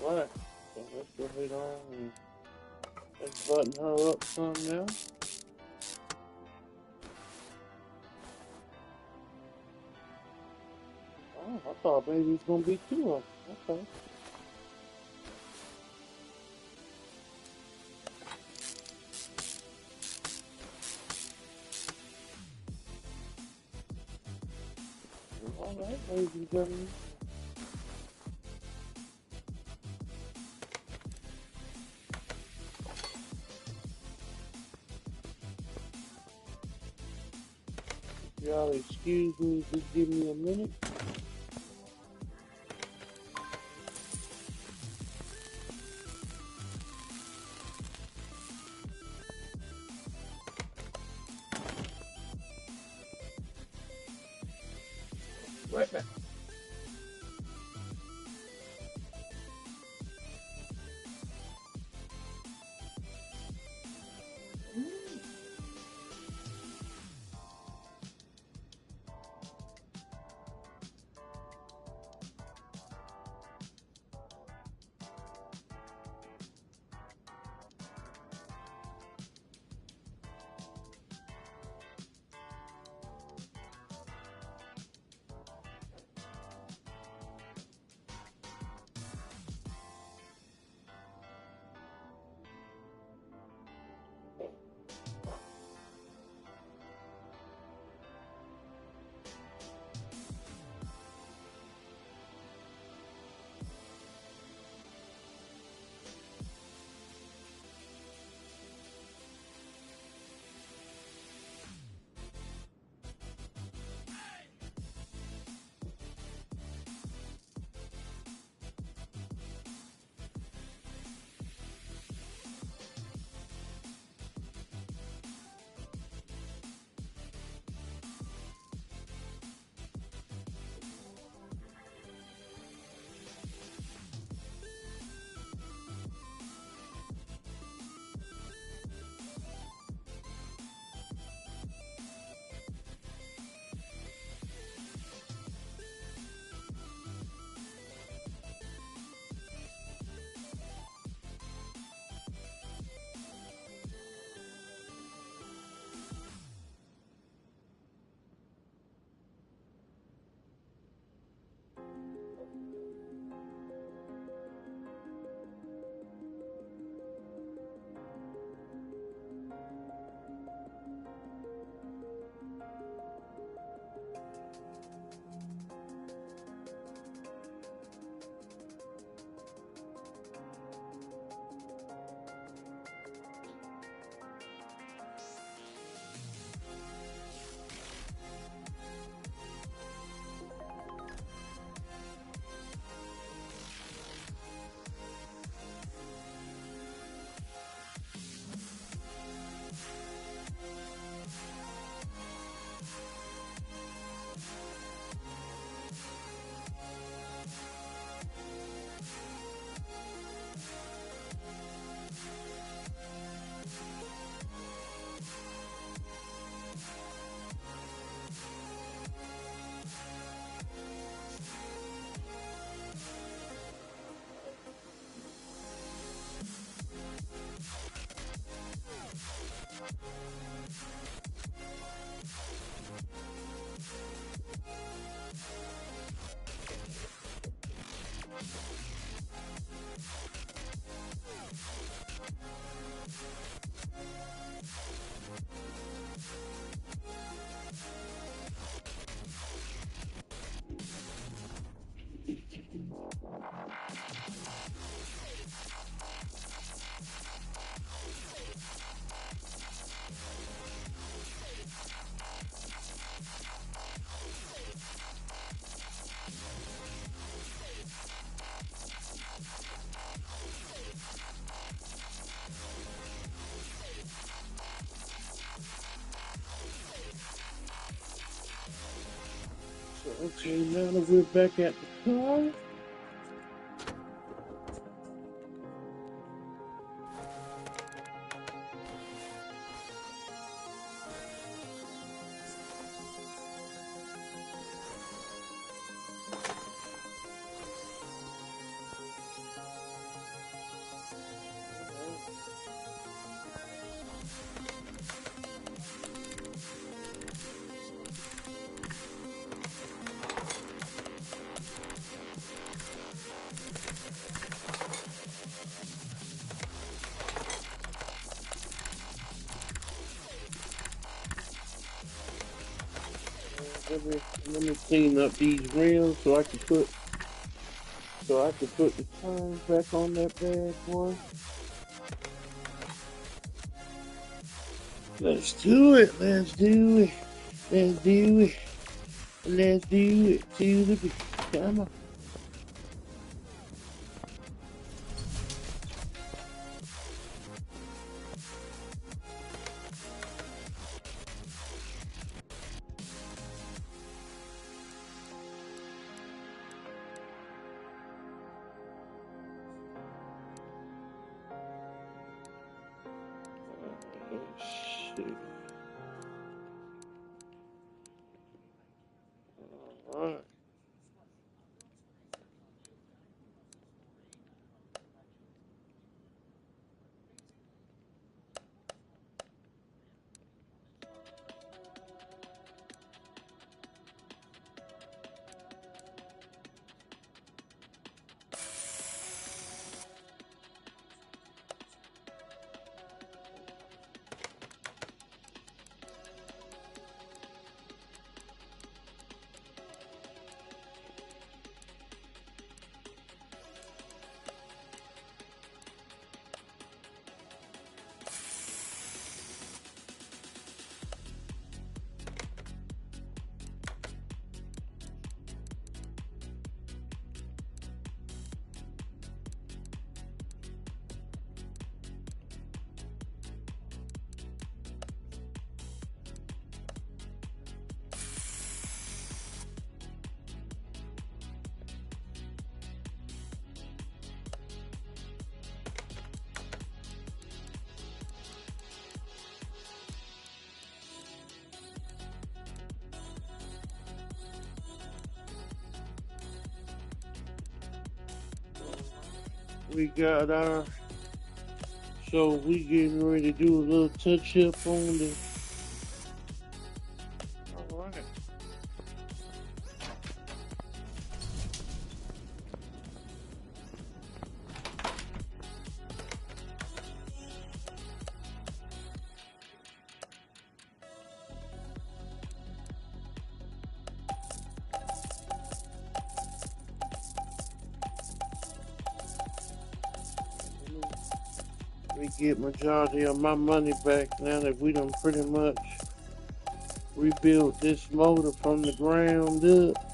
Alright, so let's go ahead on and let's button her up some now. Oh, I thought maybe it's gonna be two of them. Okay. Alright, ladies and gentlemen. Y'all excuse me, just give me a minute. Right back. Okay, now that we're back at the car. Let me clean up these rims so I can put the tires back on that bad boy. Let's do it. Let's do it. Let's do it. Let's do it to the beat. Come on. Shit. All right. We got our, so we getting ready to do a little touch up on the, all right. We get majority of my money back now that we done pretty much rebuilt this motor from the ground up.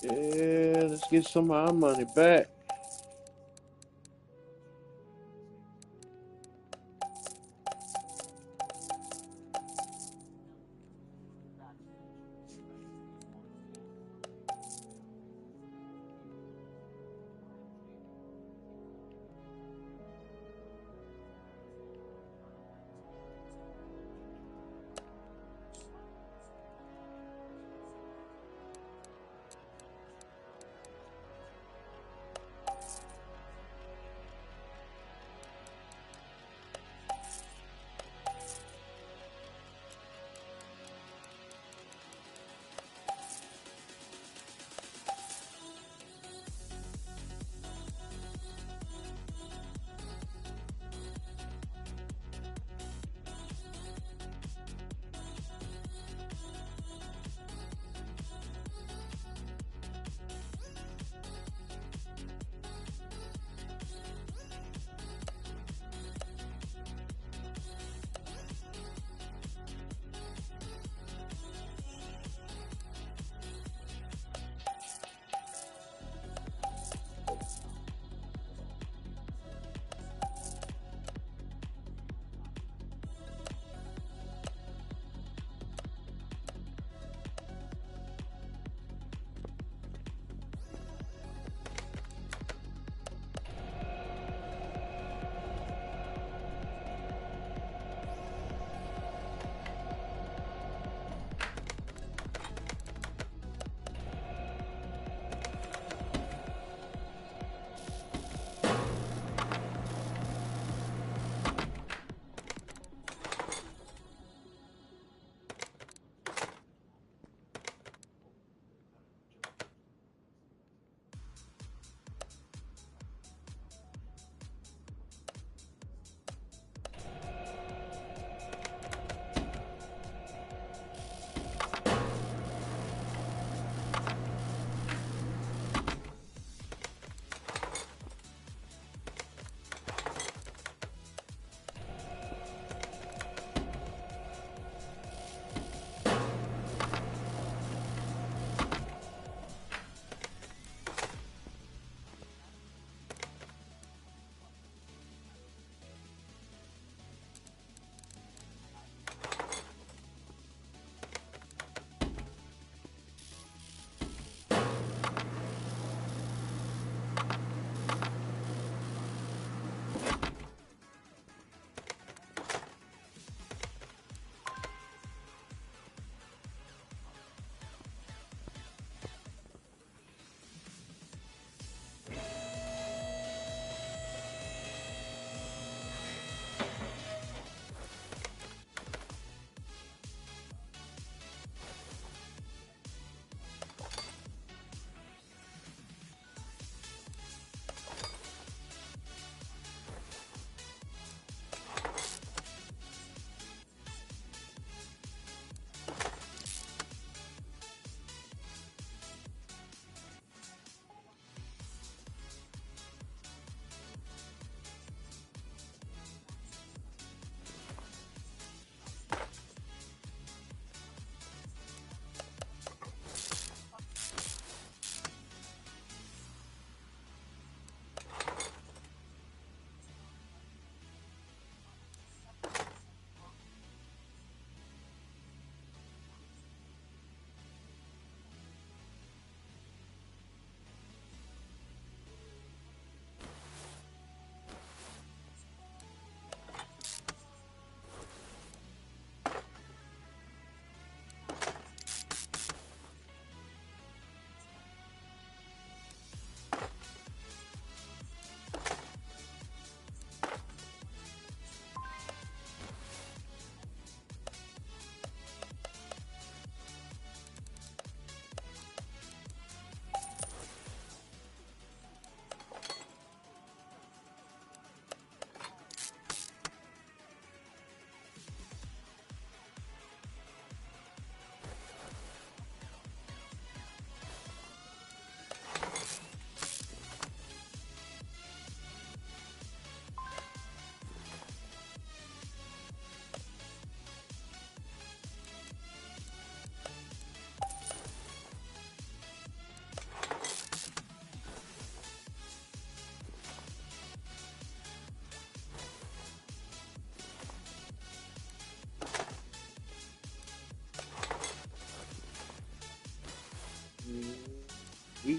Yeah, let's get some of our money back.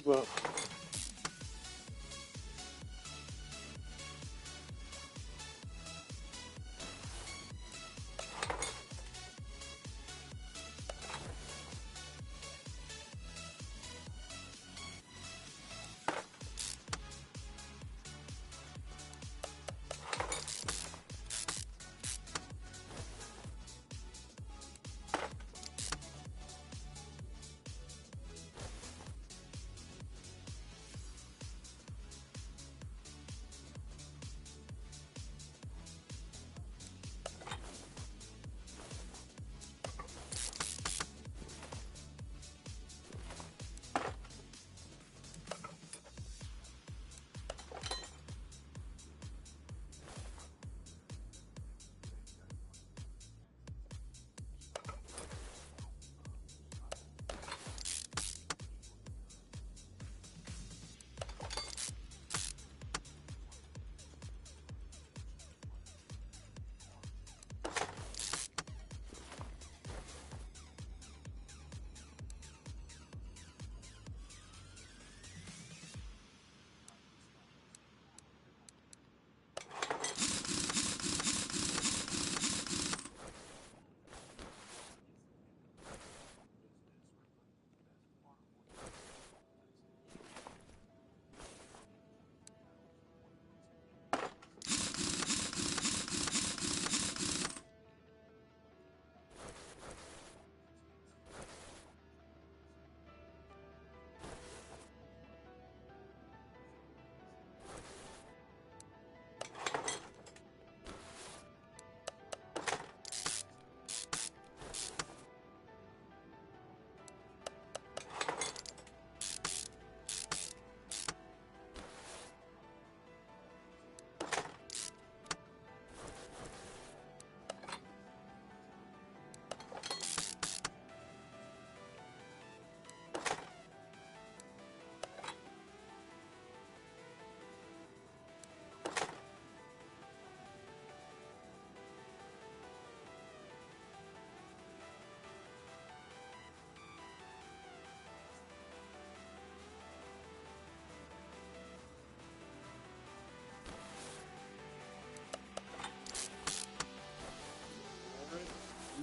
Keep up.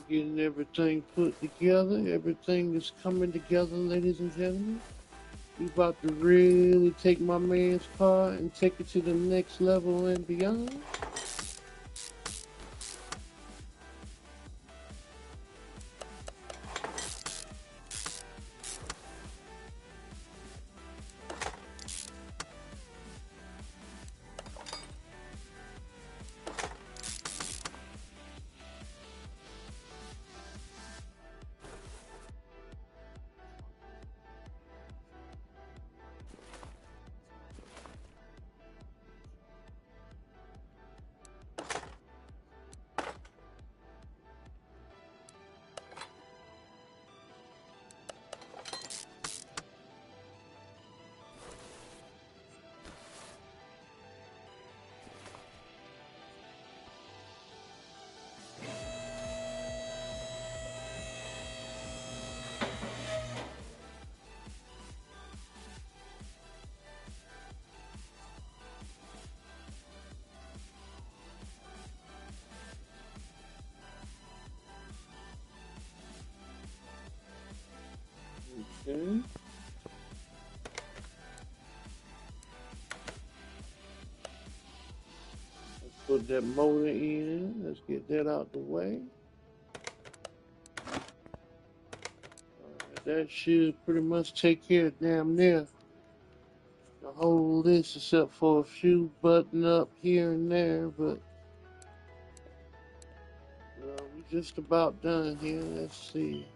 Getting everything put together. Everything is coming together, ladies and gentlemen. We about to really take my man's car and take it to the next level and beyond. Okay. Let's put that motor in. Let's get that out the way. Alright, that should pretty much take care of damn near the whole list except for a few button up here and there, but we just about done here. Let's see.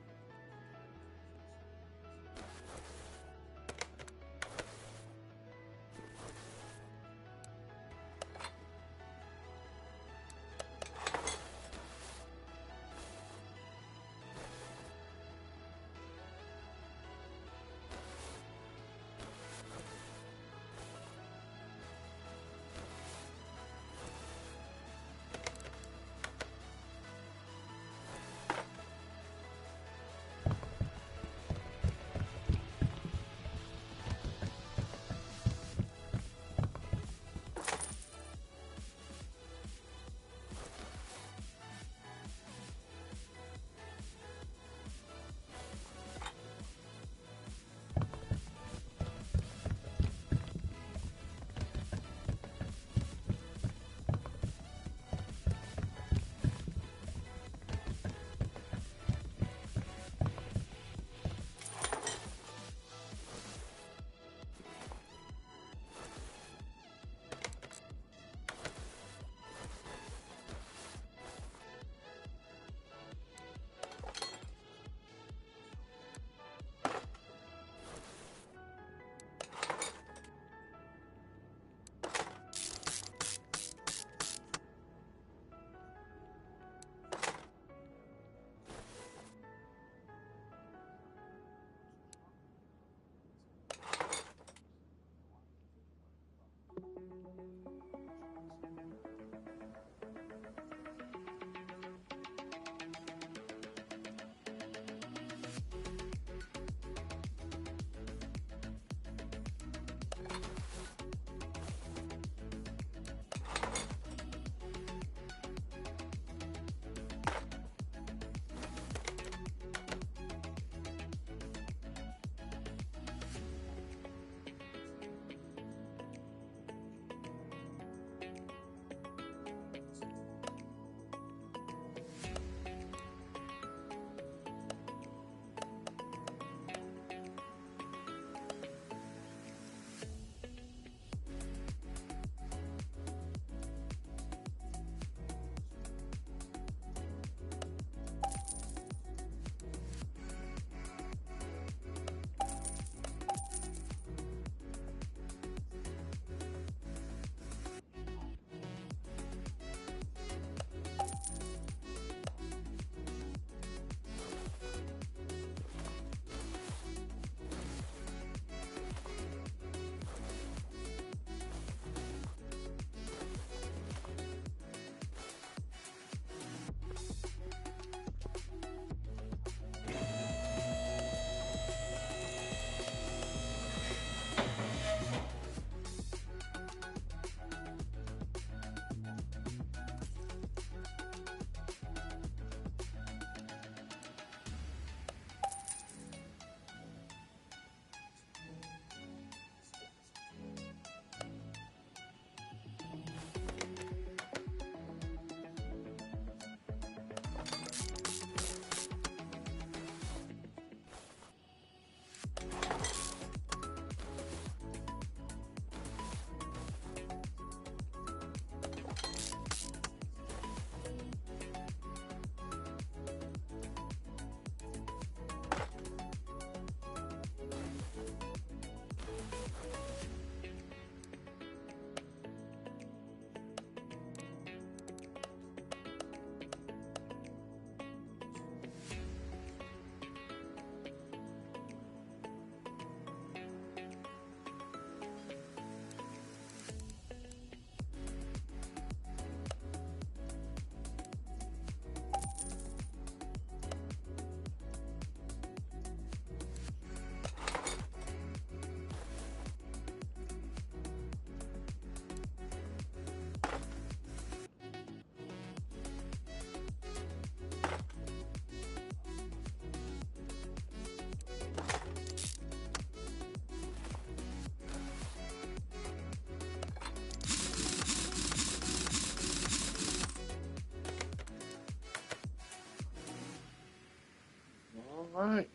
right.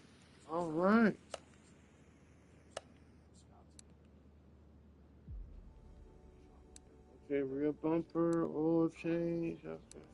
All right. Okay, rear bumper, oil change. Okay.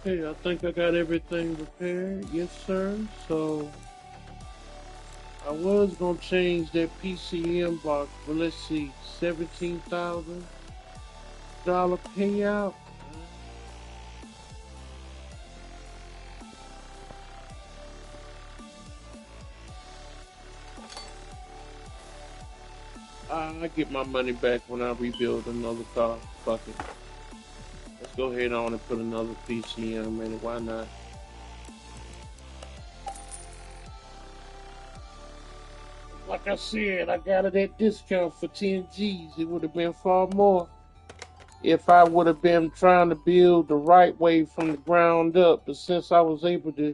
Hey, I think I got everything repaired. Yes, sir. So I was gonna change that PCM box, but let's see, $17,000 payout. I get my money back when I rebuild another car. Fuck it. Let's go ahead on and put another PC in a minute. Why not? Like I said, I got it at discount for 10 G's. It would have been far more if I would have been trying to build the right way from the ground up. But since I was able to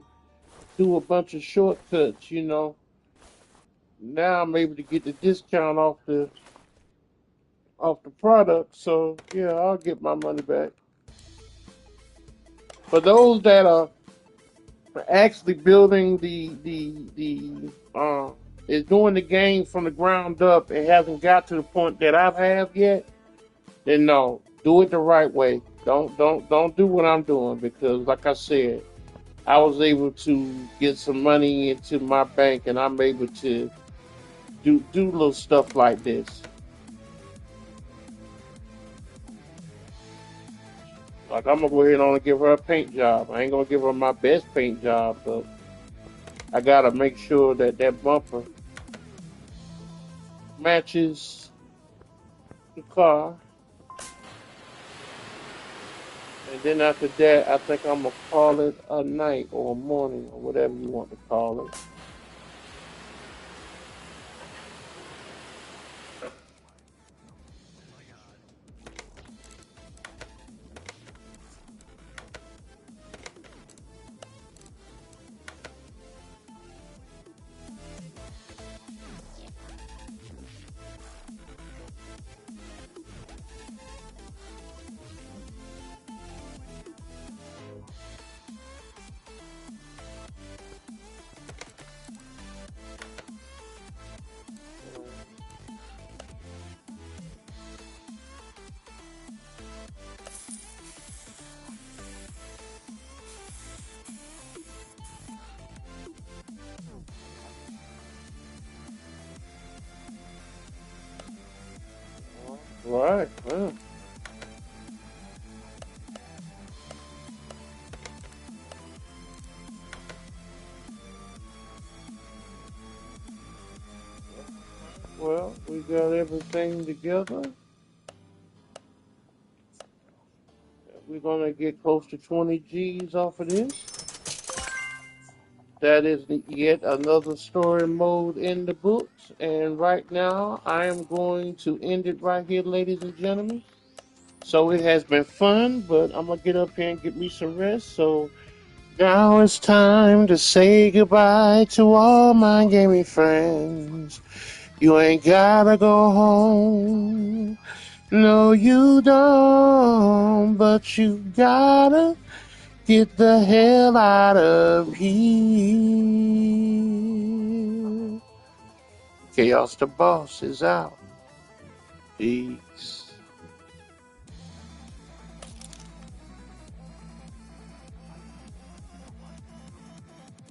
do a bunch of shortcuts, now I'm able to get the discount off the product. So yeah, I'll get my money back. For those that are actually building is doing the game from the ground up and hasn't got to the point that I have yet, then no, do it the right way. Don't do what I'm doing, because like I said, I was able to get some money into my bank and I'm able to do little stuff like this. Like, I'm gonna go ahead on and give her a paint job. I ain't gonna give her my best paint job, but I gotta make sure that that bumper matches the car. And then after that, I think I'm gonna call it a night or a morning or whatever you want to call it. Right. Well, we got everything together. We're gonna get close to 20 G's off of this. That is yet another story mode in the books. And right now, I am going to end it right here, ladies and gentlemen. So it has been fun, but I'm gonna get up here and get me some rest. So now it's time to say goodbye to all my gaming friends. You ain't gotta go home. No, you don't, but you gotta get the hell out of here. Chaos the Boss is out. Peace.